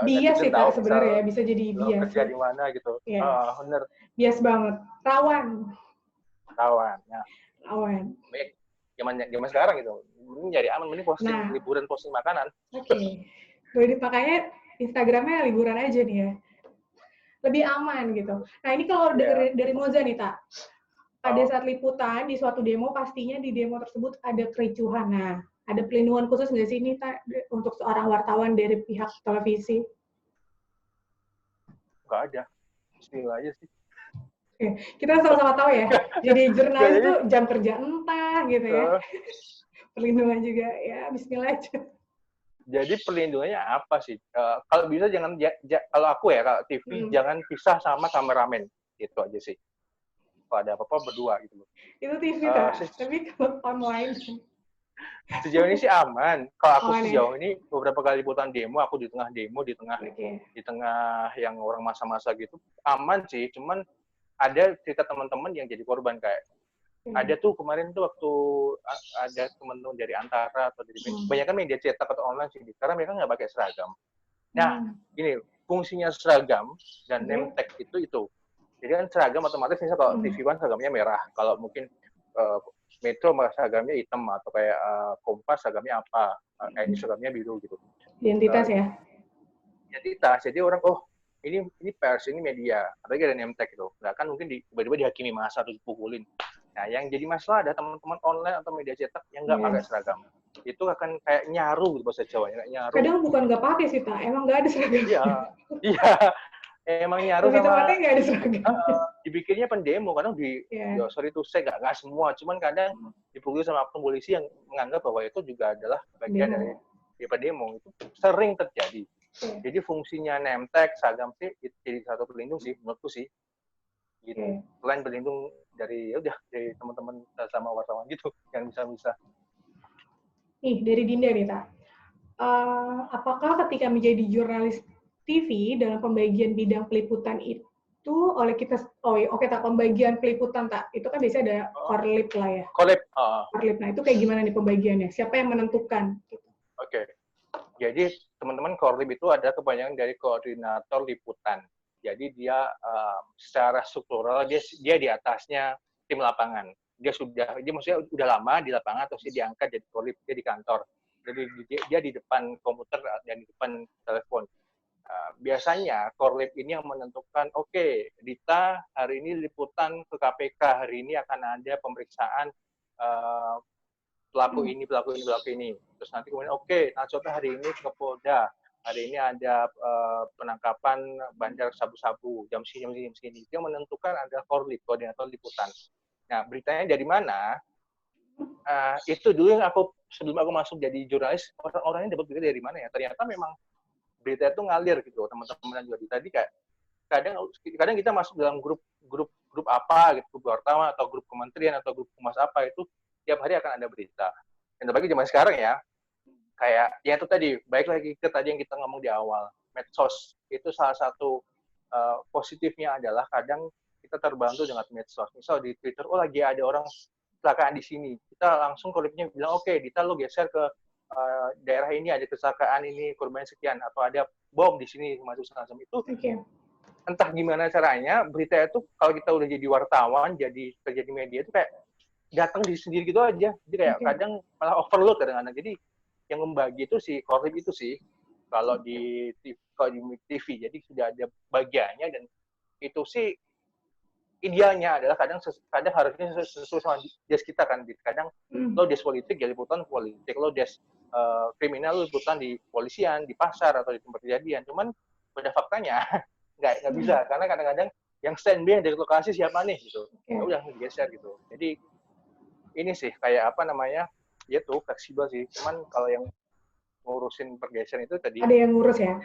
bias sih Tak sebenarnya, bisa jadi bias. Kerja di mana gitu. Bener. Bias banget. Rawan. Ya. Rawan. Baik. Zaman sekarang gitu. Ini nyari aman, ini posting liburan, posting makanan. Makanya Instagramnya liburan aja nih ya. Lebih aman gitu. Nah ini kalau dari Moza nih Tak. Pada saat liputan di suatu demo, pastinya di demo tersebut ada kericuhan. Nah, ada pelindungan khusus nggak sih ini Tak untuk seorang wartawan dari pihak televisi? Nggak ada. Bismillah aja sih. Kita sama-sama tahu ya. Jadi jurnalis itu jam kerja entah gitu ya. Perlindungan juga ya, bismillah aja. Jadi perlindungannya apa sih? Kalau bisa jangan, kalau aku ya, kalau TV jangan pisah sama kameramen, gitu aja sih. Kalau ada apa-apa berdua gitu loh. Itu TV tapi kalau online sejauh ini sih aman. Kalau aku sejauh ini beberapa kali liputan demo, aku di tengah demo, di tengah yang orang masa-masa gitu, aman sih. Cuman ada cerita teman-teman yang jadi korban kayak ada tuh kemarin tuh waktu ada teman-teman dari Antara atau dari banyak kan media cetak atau online sih, karena mereka nggak pakai seragam. Nah, ini fungsinya seragam dan name tag itu. Jadi kan seragam otomatis misalnya kalau TV One seragamnya merah, kalau mungkin Metro seragamnya hitam, atau kayak Kompas seragamnya apa, kayak ini seragamnya biru gitu. Identitas ya? Identitas. Jadi orang, oh ini pers, ini media, apalagi ada name tag gitu. Nggak kan mungkin tiba-tiba dihakimi massa atau dipukulin. Nah, yang jadi masalah ada teman-teman online atau media cetak yang nggak pakai seragam. Itu akan kayak nyaru gitu bahasa Jawanya, nyaru. Kadang bukan nggak pakai sih, Ta. Emang nggak ada seragam. Iya. Emang nyaru sama. Nggak ada seragam. Dibikinnya pendemo, kadang sorry to say, nggak semua. Cuman kadang dipukul sama polisi yang menganggap bahwa itu juga adalah bagian dari pendemo. Itu sering terjadi. Jadi fungsinya name tag, seragam sih, jadi satu pelindung sih, menurutku sih. Gitu. Selain berlindung dari teman-teman sama wartawan gitu yang bisa. Nih dari Dinda nih, Ta. Apakah ketika menjadi jurnalis TV dalam pembagian bidang peliputan itu oleh kita Tak, pembagian peliputan, Tak. Itu kan biasanya ada korlip lah ya. Korlip. Nah, itu kayak gimana nih pembagiannya? Siapa yang menentukan gitu? Oke. Jadi teman-teman korlip itu ada kepanjangan dari koordinator liputan. Jadi dia secara struktural dia di atasnya tim lapangan. Dia maksudnya udah lama di lapangan, terus dia diangkat jadi korlip, dia di kantor. Jadi dia di depan komputer dan di depan telepon. Biasanya korlip ini yang menentukan, oke, Dita hari ini liputan ke KPK, hari ini akan ada pemeriksaan pelaku ini. Terus nanti kemudian Najota hari ini ke Polda. Hari ini ada penangkapan bandar sabu-sabu jam sini. Itu yang menentukan adalah korlip, koordinator liputan. Nah, beritanya dari mana? Itu dulu yang sebelum aku masuk jadi jurnalis, orang-orangnya dapat berita dari mana ya? Ternyata memang berita itu ngalir gitu, teman-teman juga tadi kayak kadang kita masuk dalam grup apa gitu, grup wartawan atau grup kementerian atau grup humas apa, itu tiap hari akan ada berita. Dan apalagi zaman sekarang ya, kayak ya itu tadi, baik lagi ke tadi yang kita ngomong di awal, medsos itu salah satu positifnya adalah kadang kita terbantu dengan medsos. Misal di Twitter, lagi ada orang kecelakaan di sini, kita langsung korlipnya bilang, Dita lo geser ke daerah ini, ada kecelakaan ini, korban sekian, atau ada bom di sini, semacam itu. Entah gimana caranya, berita itu kalau kita udah jadi wartawan, jadi kerja di media itu kayak datang di sendiri gitu aja. Jadi kayak kadang malah overload kadang-kadang. Jadi yang membagi itu si korlip itu sih, kalau di TV, jadi sudah ada bagiannya, dan itu sih idealnya adalah kadang harusnya sesuai sama desk kita kan. Kadang lo desk politik ya liputan politik, lo desk kriminal lo liputan di polisian, di pasar atau di tempat kejadian. Cuman pada faktanya nggak bisa, karena kadang-kadang yang standby dari lokasi siapa nih gitu, udah digeser gitu. Jadi ini sih kayak ya tuh fleksibel sih. Cuman kalau yang ngurusin pergeseran itu tadi ada yang ngurus ya.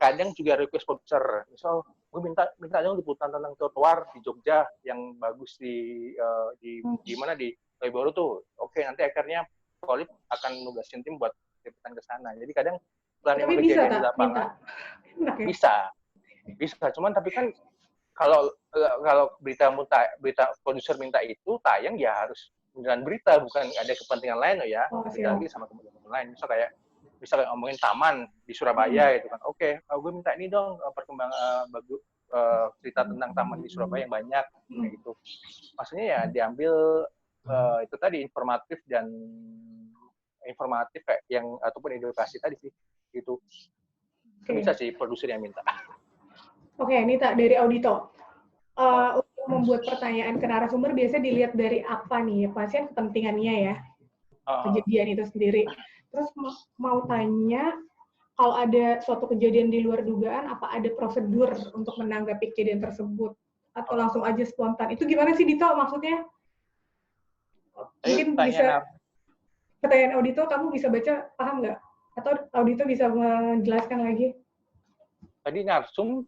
Kadang juga request producer. Misal gue minta dong liputan tentang trotoar di Jogja yang bagus di mana di Baru tuh. Nanti akhirnya Kolip akan nugasin tim buat liputan ke sana. Jadi kadang planning kejadian di lapangan bisa. Cuman tapi kan kalau berita produser minta itu tayang ya harus beneran berita, bukan ada kepentingan lain loh ya. Beda lagi sama kepentingan lain. Misal ngomongin taman di Surabaya itu kan, gue minta ini dong perkembangan cerita tentang taman di Surabaya yang banyak kayak gitu. Maksudnya ya diambil itu tadi informatif kayak yang ataupun edukasi tadi sih gitu. Bisa sih produser yang minta. Ini Tak dari Audito. Untuk membuat pertanyaan ke narasumber biasanya dilihat dari apa nih ya, pasien kepentingannya ya, kejadian itu sendiri. Terus mau tanya, kalau ada suatu kejadian di luar dugaan, apa ada prosedur untuk menanggapi kejadian tersebut? Atau langsung aja spontan? Itu gimana sih, Dito, maksudnya? Mungkin bisa pertanyaan auditor kamu bisa baca, paham nggak? Atau auditor bisa menjelaskan lagi? Tadi narsum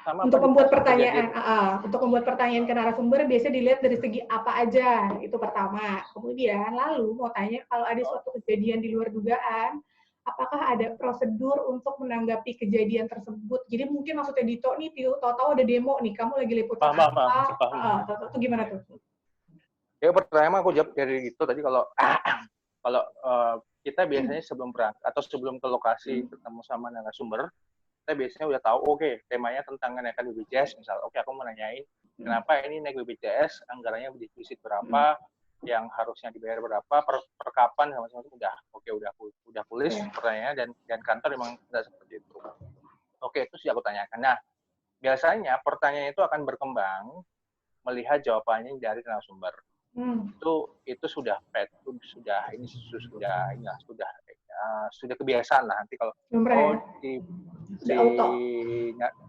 sama Untuk apa membuat narsum pertanyaan, kejadian. untuk membuat pertanyaan ke narasumber biasanya dilihat dari segi apa aja, itu pertama. Kemudian lalu mau tanya kalau ada suatu kejadian di luar dugaan, apakah ada prosedur untuk menanggapi kejadian tersebut? Jadi mungkin maksudnya Dito nih, tahu-tahu ada demo nih, kamu lagi liputan apa? Tahu-tahu tuh gimana tuh? Ya pertama aku jawab dari itu tadi kalau kalau kita biasanya sebelum berangkat atau sebelum ke lokasi ketemu sama narasumber, kita biasanya udah tahu oke, temanya tentang kenaikan BPJS misal. Oke, aku mau nanyain kenapa ini naik BPJS, anggarannya defisit berapa, yang harusnya dibayar berapa, per kapan sama udah udah tulis pertanyaannya dan kantor memang tidak seperti itu. Oke, itu sudah aku tanyakan. Nah, biasanya pertanyaan itu akan berkembang melihat jawabannya dari narasumber. Itu sudah sudah kebiasaan lah nanti kalau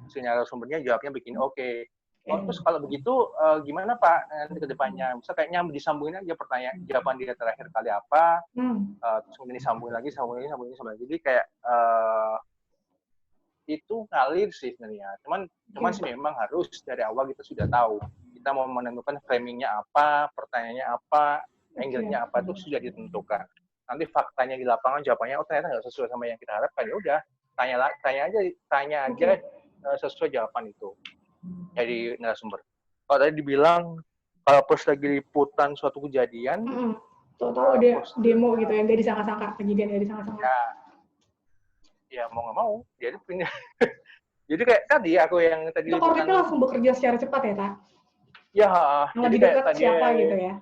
si narasumbernya jawabnya bikin oke. Terus kalau begitu gimana Pak nanti ke depannya? Misal kayak disambungin aja pertanyaan jawaban dia terakhir kali apa, terus kemudian disambungin lagi. Jadi kayak itu ngalir sih sebenarnya. Cuman sih memang harus dari awal kita sudah tahu. Kita mau menentukan framingnya apa, pertanyaannya apa, angle-nya apa, itu sudah ditentukan. Nanti faktanya di lapangan jawabannya, ternyata nggak sesuai sama yang kita harapkan, ya udah tanya aja sesuai jawaban itu dari narasumber. Kalau tadi dibilang kalau pas lagi liputan suatu kejadian, tahu ada demo gitu yang dari disangka-sangka, kejadian dari disangka-sangka. Ya mau nggak mau, jadi kayak tadi aku yang tadi itu koordinatnya langsung bekerja secara cepat ya Tak? Ya, yang lebih dekat siapa gitu ya?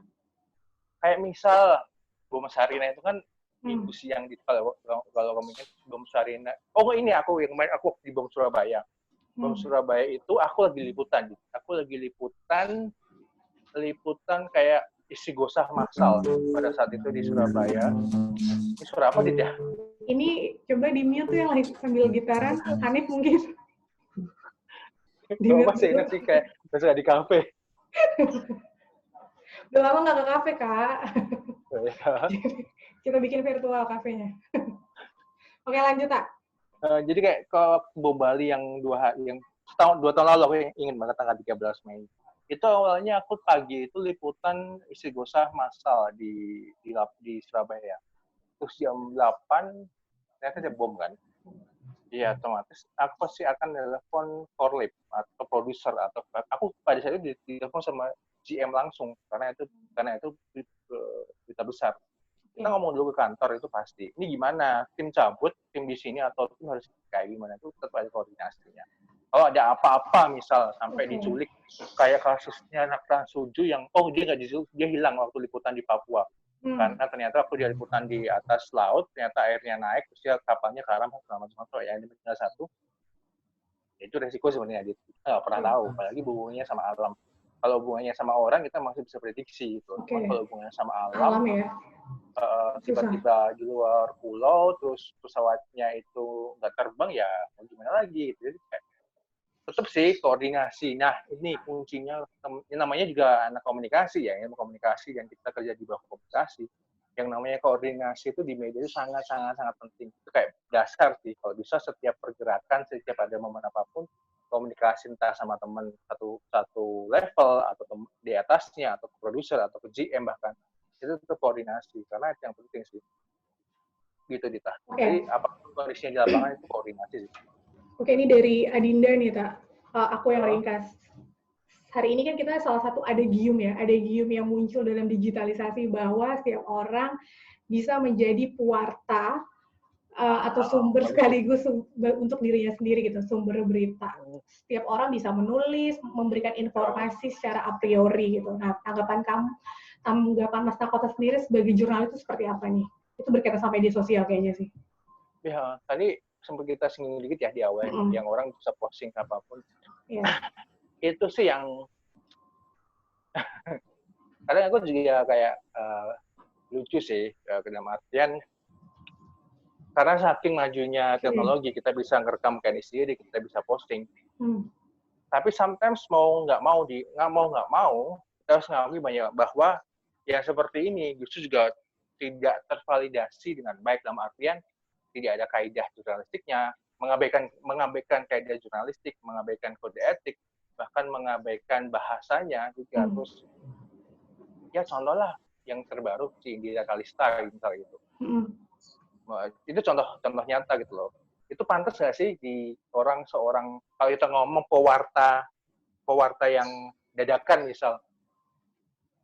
Kayak misal Bu Sarina itu kan minggu siang di kalau kamu ingat Bom Sarina. Oh ini aku yang main aku di Bom Surabaya. Bom Surabaya itu aku lagi liputan. Aku lagi liputan kayak isi gosah massal pada saat itu di Surabaya. Ini suara apa tidak? Ini coba di mute tuh yang lagi sambil gitaran. Hanif mungkin. Gue masih ingat sih kayak biasa di kafe. Udah lama nggak ke kafe Kak. Kita bikin virtual kafenya. Oke lanjut Tak. Jadi kayak ke Bom Bali yang 2 tahun lalu aku ingin banget tanggal 13 Mei. Itu awalnya aku pagi itu liputan isi gosah massal di Surabaya. Terus jam 8 ternyata ada bom kan. Iya, otomatis aku pasti akan telepon korlip atau produser atau aku pada saat itu ditelepon sama GM langsung karena itu berita besar. Kita ngomong dulu ke kantor itu pasti. Ini gimana? Tim cabut, tim di sini atau tim harus kayak gimana? Itu tetap ada koordinasinya. Kalau ada apa-apa misal sampai diculik kayak kasusnya anak Transsuju yang dia nggak diculik, dia hilang waktu liputan di Papua. Karena ternyata aku dia liputan di atas laut, ternyata airnya naik, terus dia kapalnya karam selama ya ini tinggal satu. Itu resiko sebenarnya nggak pernah tahu, apalagi hubungannya sama alam. Kalau hubungannya sama orang kita masih bisa prediksi gitu. Kalau hubungannya sama alam ya. Tiba-tiba di luar pulau, terus pesawatnya itu nggak terbang ya mau gimana lagi? Jadi kayak tetap sih koordinasi. Nah ini kuncinya, namanya juga anak komunikasi ya, ilmu komunikasi dan kita kerja di bawah komunikasi. Yang namanya koordinasi itu di media itu sangat penting. Itu kayak dasar sih. Kalau bisa setiap pergerakan, setiap ada momen apapun, komunikasi entah sama teman satu level atau di atasnya atau ke produser atau ke GM bahkan itu tetap koordinasi karena itu yang penting sih. Gitu Dita. Jadi apapun kondisinya di lapangan itu koordinasi sih. Oke, ini dari Adinda nih, Tak. Aku yang ringkas. Hari ini kan kita salah satu adagium ya, adagium yang muncul dalam digitalisasi bahwa setiap orang bisa menjadi pewarta atau sumber sekaligus untuk dirinya sendiri gitu, sumber berita. Setiap orang bisa menulis, memberikan informasi secara a priori gitu. Nah, tanggapan Mas Nakota sendiri sebagai jurnalis itu seperti apa nih? Itu berkaitan sampai di sosial kayaknya sih. Ya, tadi sempat kita singgung dikit ya di awal, yang orang bisa posting apapun. Itu sih yang kadang aku juga kayak lucu sih, dalam artian karena saking majunya teknologi kita bisa ngerekam kayak sendiri, kita bisa posting. Tapi sometimes mau nggak mau kita harus ngakui banyak bahwa yang seperti ini justru juga tidak tervalidasi dengan baik, dalam artian tidak ada kaidah jurnalistiknya, mengabaikan kaidah jurnalistik, mengabaikan kode etik, bahkan mengabaikan bahasanya juga. Terus ya contoh lah yang terbaru si Indira Kalista misalnya itu. Itu contoh nyata gitu loh. Itu pantas nggak sih di seorang kalau kita ngomong pewarta yang dadakan misal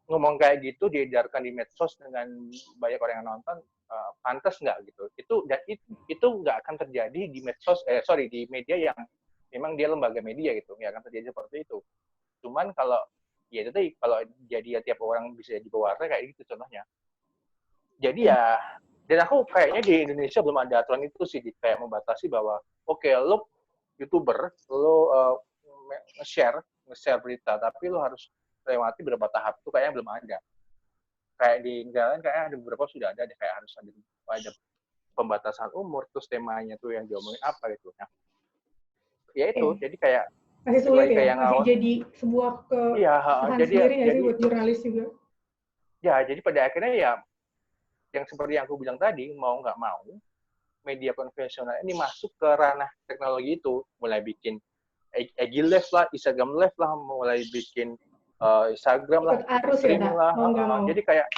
ngomong kayak gitu diedarkan di medsos dengan banyak orang yang nonton, pantas nggak gitu? Itu nggak akan terjadi di di media yang memang dia lembaga media gitu, nggak akan terjadi seperti itu. Cuman kalau ya itu tadi, kalau jadi tiap orang bisa jadi pewarta kayak gitu contohnya. Jadi ya, dan aku kayaknya di Indonesia belum ada aturan itu sih, kayak membatasi bahwa oke, lo YouTuber, lo nge-share berita, tapi lo harus lewati beberapa tahap. Itu kayaknya belum ada. Kayak di negara lain kayaknya ada beberapa sudah ada, kayak harus ada pembatasan umur, terus temanya tuh yang diomongin apa gitu. Nah, ya itu, jadi kayak masih sulit ya, masih jadi sebuah kesusahan sendiri nggak sih buat jurnalis juga? Ya, jadi pada akhirnya ya, yang seperti yang aku bilang tadi, mau nggak mau, media konvensional ini masuk ke ranah teknologi itu, mulai bikin IG Live lah, Instagram Live lah, mulai bikin Instagram lah, streaming lah. Jadi kayak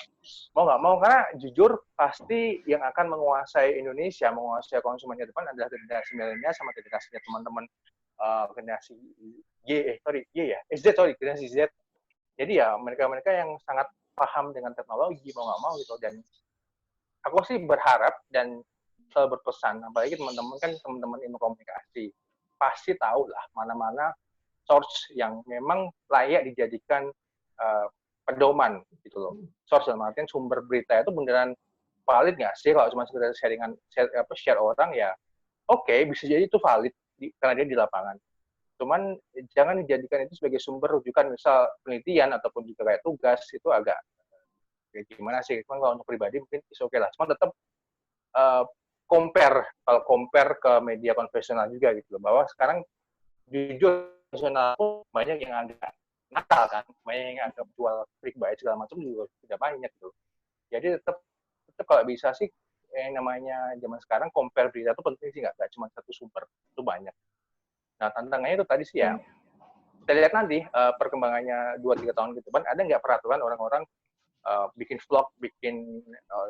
mau nggak mau, karena jujur pasti yang akan menguasai Indonesia, menguasai konsumen ke depan adalah generasi milenial sama generasinya teman-teman generasi generasi Z. Jadi ya mereka yang sangat paham dengan teknologi, mau nggak mau gitu. Dan aku sih berharap dan selalu berpesan, apalagi teman-teman ilmu komunikasi, pasti tahu lah mana-mana source yang memang layak dijadikan pedoman gitu loh. Source dalam artian sumber berita itu beneran valid nggak sih? Kalau cuma sekedar share orang ya oke, bisa jadi itu valid karena dia di lapangan. Cuman jangan dijadikan itu sebagai sumber rujukan, misal penelitian ataupun juga kayak tugas, itu agak kayak gimana sih? Cuman kalau untuk pribadi mungkin oke lah. Cuman tetap compare ke media konvensional juga gitu loh, bahwa sekarang jujur konvensional banyak yang agak nakal kan, banyak yang agak jual clickbait segala macam juga tidak banyak gitu. Jadi tetap kalau bisa sih yang namanya zaman sekarang compare berita itu penting sih, nggak cuma satu sumber, itu banyak. Nah tantangannya itu tadi sih ya, kita lihat nanti perkembangannya 2-3 tahun ke depan, ada nggak peraturan orang-orang bikin vlog, bikin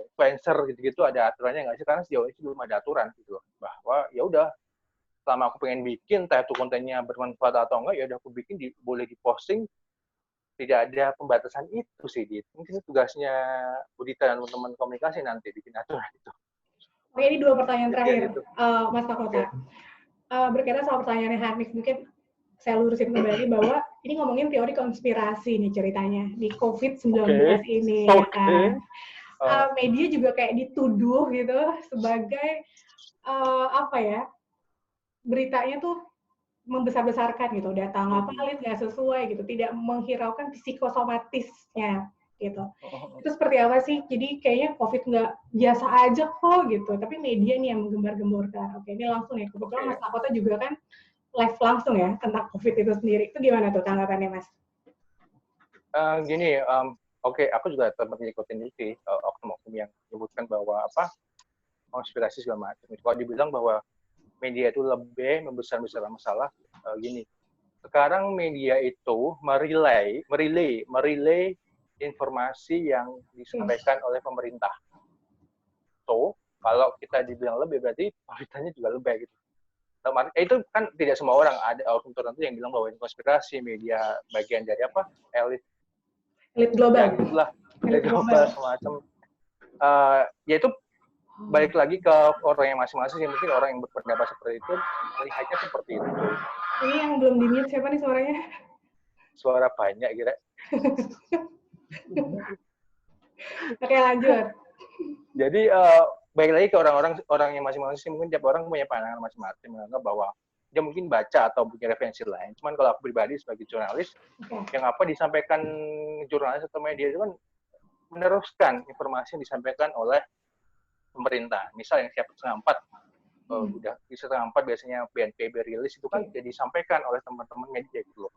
influencer gitu-gitu, ada aturannya nggak sih? Karena sejauh ini belum ada aturan gitu loh, bahwa ya udah selama aku pengen bikin, entah itu kontennya bermanfaat atau enggak, ya udah aku bikin, boleh diposting, tidak ada pembatasan itu sih. Mungkin tugasnya Budita dan teman-teman komunikasi nanti bikin aturan itu. Oke, ini 2 pertanyaan terakhir, gitu. Mas Takota. Berkaitan soal pertanyaannya Hanif, mungkin saya lurusin kembali bahwa ini ngomongin teori konspirasi nih ceritanya di COVID-19 ini. Kan. Media juga kayak dituduh gitu sebagai beritanya tuh membesar-besarkan gitu, data nggak valid, nggak sesuai gitu, tidak menghiraukan psikosomatisnya gitu. Itu seperti apa sih? Jadi kayaknya COVID nggak biasa aja kok gitu, tapi media nih yang menggembar-gemborkan. Oke, ini langsung ya, kebetulan Mas Takota juga kan live langsung ya tentang COVID itu sendiri. Itu gimana tuh tanggapannya, Mas? Aku juga sempat ngikutin itu oknum-oknum yang menyebutkan bahwa konspirasi segala macam. Kalau dibilang bahwa media itu lebih membesar-besarkan masalah, gini. Sekarang media itu merilai informasi yang disampaikan oleh pemerintah. So, kalau kita dibilang lebih, berarti beritanya juga lebih gitu. Itu kan tidak semua orang, ada oknum tertentu yang bilang bahwa ini konspirasi, media bagian dari elit global. Ya, gitulah. Elit global semacam. Ya itu balik lagi ke orang yang masing-masing, yang mungkin orang yang berpendapat seperti itu melihatnya seperti itu. Ini yang belum di-mute siapa nih suaranya? Suara banyak kira. Oke, lanjut. Jadi balik lagi ke orang yang masing-masing, mungkin tiap orang punya pandangan masing-masing, menganggap bahwa dia mungkin baca atau punya referensi lain. Cuman kalau aku pribadi sebagai jurnalis, yang apa disampaikan jurnalis atau media itu kan meneruskan informasi yang disampaikan oleh pemerintah. Misal yang siap 3/4, udah di 3/4 biasanya BNPB rilis itu kan jadi disampaikan oleh teman-teman media gitu loh.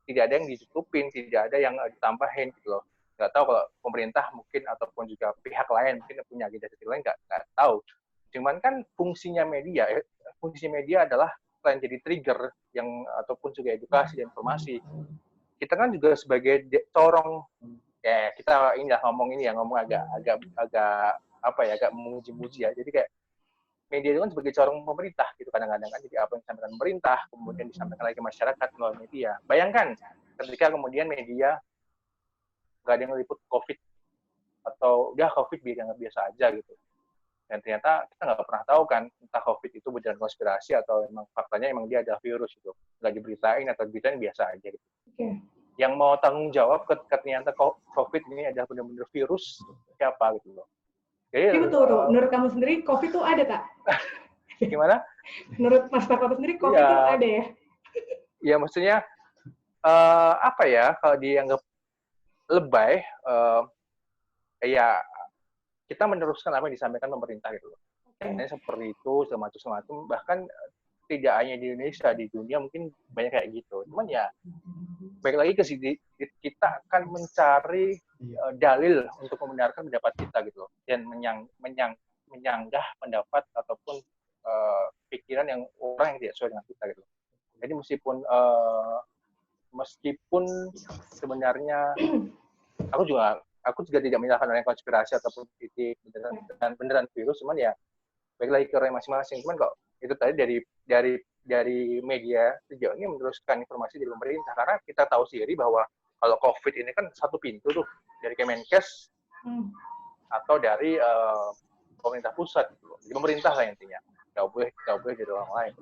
Tidak ada yang ditutupin, tidak ada yang ditambahin gitu loh. nggak tahu kalau pemerintah mungkin ataupun juga pihak lain mungkin punya agenda lain, nggak tahu. Cuman kan fungsinya media adalah selain jadi trigger yang ataupun juga edukasi dan informasi, kita kan juga sebagai corong, ya kita ngomong agak apa ya, agak memuji-muji ya. Jadi kayak media itu kan sebagai corong pemerintah gitu kadang-kadang kan, jadi apa yang disampaikan pemerintah kemudian disampaikan lagi ke masyarakat melalui media. Bayangkan ketika kemudian media nggak ada yang meliput COVID, atau udah COVID biasa aja gitu. Dan ternyata kita nggak pernah tahu kan, entah COVID itu beneran konspirasi atau emang faktanya emang dia adalah virus gitu. Nggak diberitain atau diberitain biasa aja gitu. Okay. Yang mau tanggung jawab ketika ternyata COVID ini adalah benar-benar virus, siapa gitu loh. Jadi betul, menurut kamu sendiri COVID itu ada, tak? Gimana? Menurut Mas Tako sendiri COVID itu ada ya? Ya maksudnya, apa ya, kalau dianggap lebay, ya kita meneruskan apa yang disampaikan pemerintah gitu loh. Kayaknya seperti itu, semacam bahkan tidak hanya di Indonesia, di dunia mungkin banyak kayak gitu. Cuman ya, baik lagi ke sini, kita akan mencari dalil untuk membenarkan pendapat kita gitu loh, dan menyanggah pendapat ataupun pikiran yang orang yang tidak sesuai dengan kita gitu. Jadi meskipun sebenarnya aku juga tidak menyalahkan orang konspirasi ataupun beneran virus, cuman ya baik lagi ke orang masing-masing. Cuman kok itu tadi dari media sejauh ini meneruskan informasi dari pemerintah, karena kita tahu sendiri bahwa kalau COVID ini kan satu pintu tuh, dari Kemenkes atau dari pemerintah pusat gitu. Jadi pemerintah lah intinya, nggak boleh dari orang lain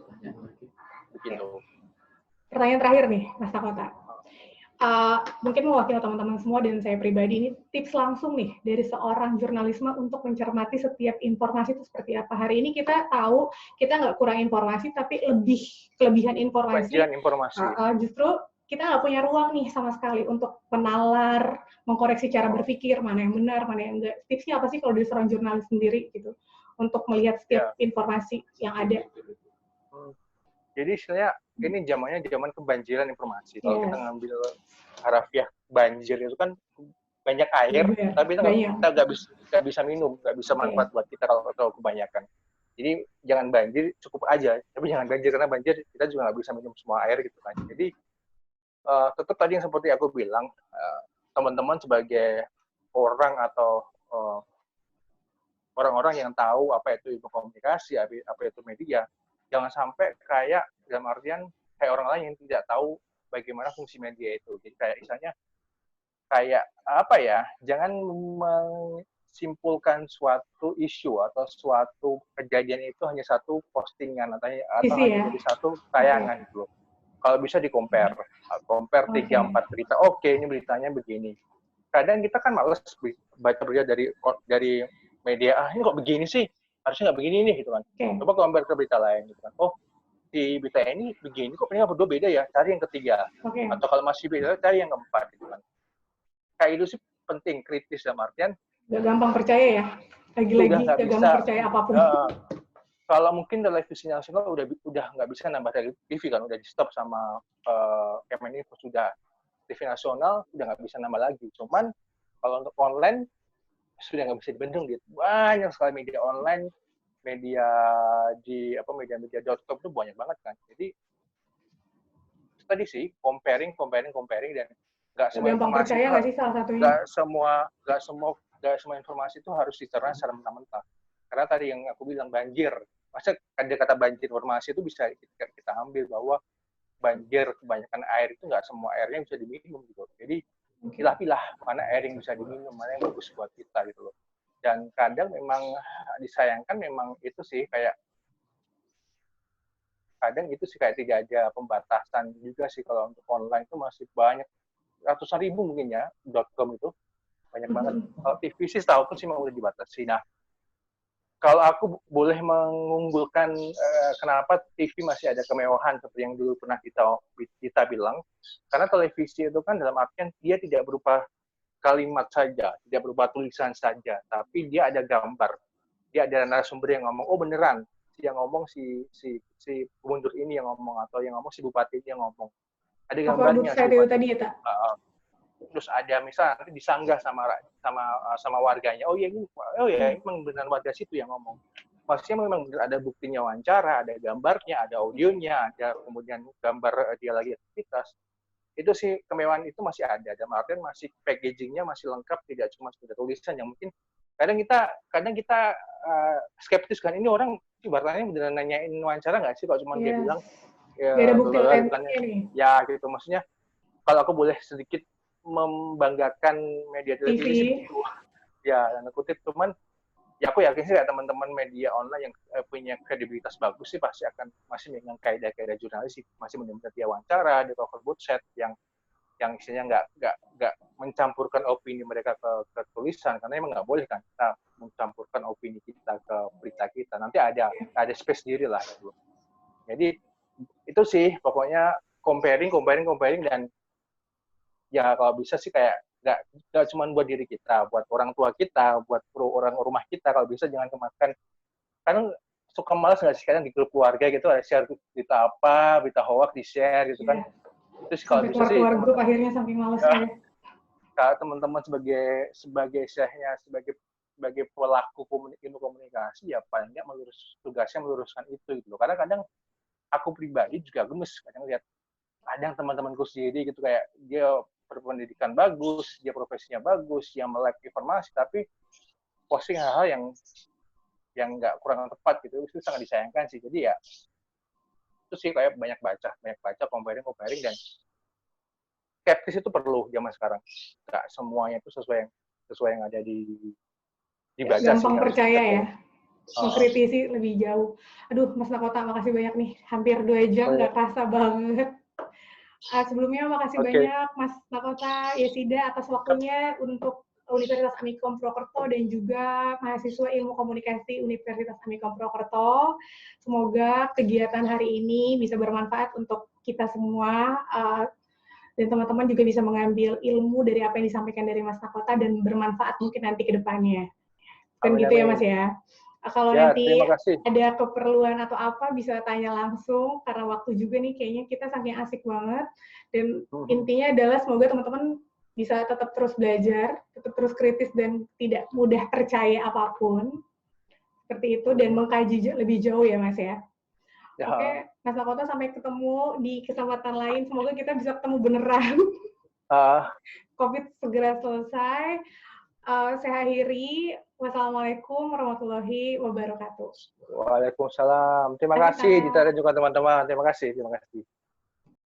begitu. Pertanyaan terakhir nih Mas Takota, mungkin mewakili teman-teman semua dan saya pribadi, ini tips langsung nih dari seorang jurnalisme untuk mencermati setiap informasi itu seperti apa. Hari ini kita tahu kita nggak kurang informasi, tapi kelebihan informasi. Justru kita nggak punya ruang nih sama sekali untuk menalar, mengkoreksi cara berpikir, mana yang benar, mana yang enggak. Tipsnya apa sih kalau dari seorang jurnalis sendiri gitu, untuk melihat setiap informasi yang ada? Jadi sebenarnya ini zaman kebanjiran informasi. Kalau kita ngambil harafiah banjir itu kan banyak air, tapi kita nggak bisa minum, nggak bisa manfaat buat kita kalau kebanyakan. Jadi jangan banjir, cukup aja. Tapi jangan banjir, karena banjir kita juga nggak bisa minum semua air gitu kan. Jadi tetap tadi yang seperti aku bilang, teman-teman sebagai orang atau orang-orang yang tahu apa itu ilmu komunikasi, apa itu media, jangan sampai kayak dalam artian kayak orang lain yang tidak tahu bagaimana fungsi media itu. Jadi kayak misalnya kayak apa ya, jangan menyimpulkan suatu isu atau suatu kejadian itu hanya satu postingan atau hanya jadi satu tayangan gitu. Kalau bisa compare 3-4 berita. Oke, ini beritanya begini. Kadang kita kan males baca berita dari media, ini kok begini sih, harusnya nggak begini nih gitu kan. Coba compare ke berita lain gitu kan. Oh, di berita ini begini, kok ini berdua beda ya, cari yang ketiga. Atau kalau masih beda, cari yang keempat gitu kan. Kayak itu sih penting, kritis dalam artian nggak gampang percaya ya, lagi-lagi nggak gampang percaya apapun. Kalau mungkin televisi nasional udah nggak bisa nambah TV kan, udah di stop sama Kemeninfo, sudah TV nasional udah nggak bisa nambah lagi. Cuman kalau untuk online sudah nggak bisa dibendung gitu. Banyak sekali media online, media media.com itu banyak banget kan. Jadi tadi sih comparing dan nggak semua informasi percaya nggak sih salah satunya? Nggak semua informasi itu harus dicerna secara mentah-mentah. Karena tadi yang aku bilang banjir, masa ada kata banjir informasi itu bisa kita ambil bahwa banjir kebanyakan air itu nggak semua airnya bisa diminum gitu. Jadi pilah-pilah mana air yang bisa diminum, mana yang bagus buat kita gitu loh. Dan kadang memang disayangkan memang itu sih kayak tidak ada pembatasan juga sih. Kalau untuk online itu masih banyak, ratusan ribu mungkin ya, .com itu banyak banget. Kalau TV sih setahu sih memang udah dibatasi. Nah, kalau aku boleh mengunggulkan kenapa TV masih ada kemewahan seperti yang dulu pernah kita bilang, karena televisi itu kan dalam artian dia tidak berupa kalimat saja, tidak berupa tulisan saja, tapi dia ada gambar, dia ada narasumber yang ngomong, oh beneran, yang ngomong si pemundur ini yang ngomong, atau yang ngomong si bupati ini yang ngomong, ada gambarnya. Tadi ya, terus ada misalnya nanti disanggah sama warganya, oh ya ini memang benar warga situ yang ngomong. Maksudnya memang ada buktinya wawancara, ada gambarnya, ada audionya, ada kemudian gambar dia lagi aktivitas. Itu sih kemewahan itu masih ada, dan artian masih packagingnya masih lengkap, tidak cuma sekedar tulisan yang mungkin kadang kita skeptis kan, ini orang ibaratnya beneran nanyain wawancara nggak sih kalau cuma dia bilang ya, ada bukti lainnya nih. Ya gitu, maksudnya kalau aku boleh sedikit membanggakan media televisi itu, ya tanda kutip, cuman ya aku yakin sih teman-teman media online yang punya kredibilitas bagus sih pasti akan masih dengan kaidah-kaidah jurnalistik, masih menyebut dia wawancara, di cover boot set yang istilahnya nggak mencampurkan opini mereka ke tulisan, karena emang nggak boleh kan kita mencampurkan opini kita ke berita kita, nanti ada space sendiri lah gitu. Jadi itu sih pokoknya comparing, dan ya kalau bisa sih kayak nggak cuma buat diri kita, buat orang tua kita, buat orang rumah kita, kalau bisa jangan kemakan. Kan suka malas nggak sih kadang di grup keluarga gitu ada share berita apa, berita hoax di share gitu kan. Terus kalau bisa sih keluar grup akhirnya saking malasnya. Kalau teman-teman sebagai pelaku ilmu komunikasi ya paling nggak tugasnya meluruskan itu gitu loh. Karena kadang aku pribadi juga gemes kadang lihat kadang teman-temanku sendiri gitu kayak dia berpendidikan bagus, dia profesinya bagus, dia melek informasi, tapi posting hal-hal yang nggak kurang tepat gitu, itu sangat disayangkan sih. Jadi ya itu sih kayak banyak baca, comparing, dan skeptis itu perlu zaman sekarang. Nggak semuanya itu sesuai yang ada dibaca sih. Gampang percaya ya. Mengkritisi lebih jauh. Aduh, Mas Nakota, makasih banyak nih. Hampir 2 jam, nggak kerasa banget. Sebelumnya makasih banyak Mas Nakota Yesida atas waktunya untuk Universitas Amikom Purwokerto dan juga mahasiswa Ilmu Komunikasi Universitas Amikom Purwokerto. Semoga kegiatan hari ini bisa bermanfaat untuk kita semua dan teman-teman juga bisa mengambil ilmu dari apa yang disampaikan dari Mas Nakota dan bermanfaat mungkin nanti ke depannya. Dan gitu ya Mas ya. Kalau nanti ada keperluan atau apa bisa tanya langsung, karena waktu juga nih kayaknya kita saking asik banget. Dan intinya adalah semoga teman-teman bisa tetap terus belajar, tetap terus kritis dan tidak mudah percaya apapun. Seperti itu, dan mengkaji lebih jauh ya Mas ya. Oke, Mas Nakota, sampai ketemu di kesempatan lain. Semoga kita bisa ketemu beneran. COVID segera selesai. Saya akhiri. Wassalamualaikum warahmatullahi wabarakatuh. Waalaikumsalam. Terima kasih Dita dan juga teman-teman. Terima kasih.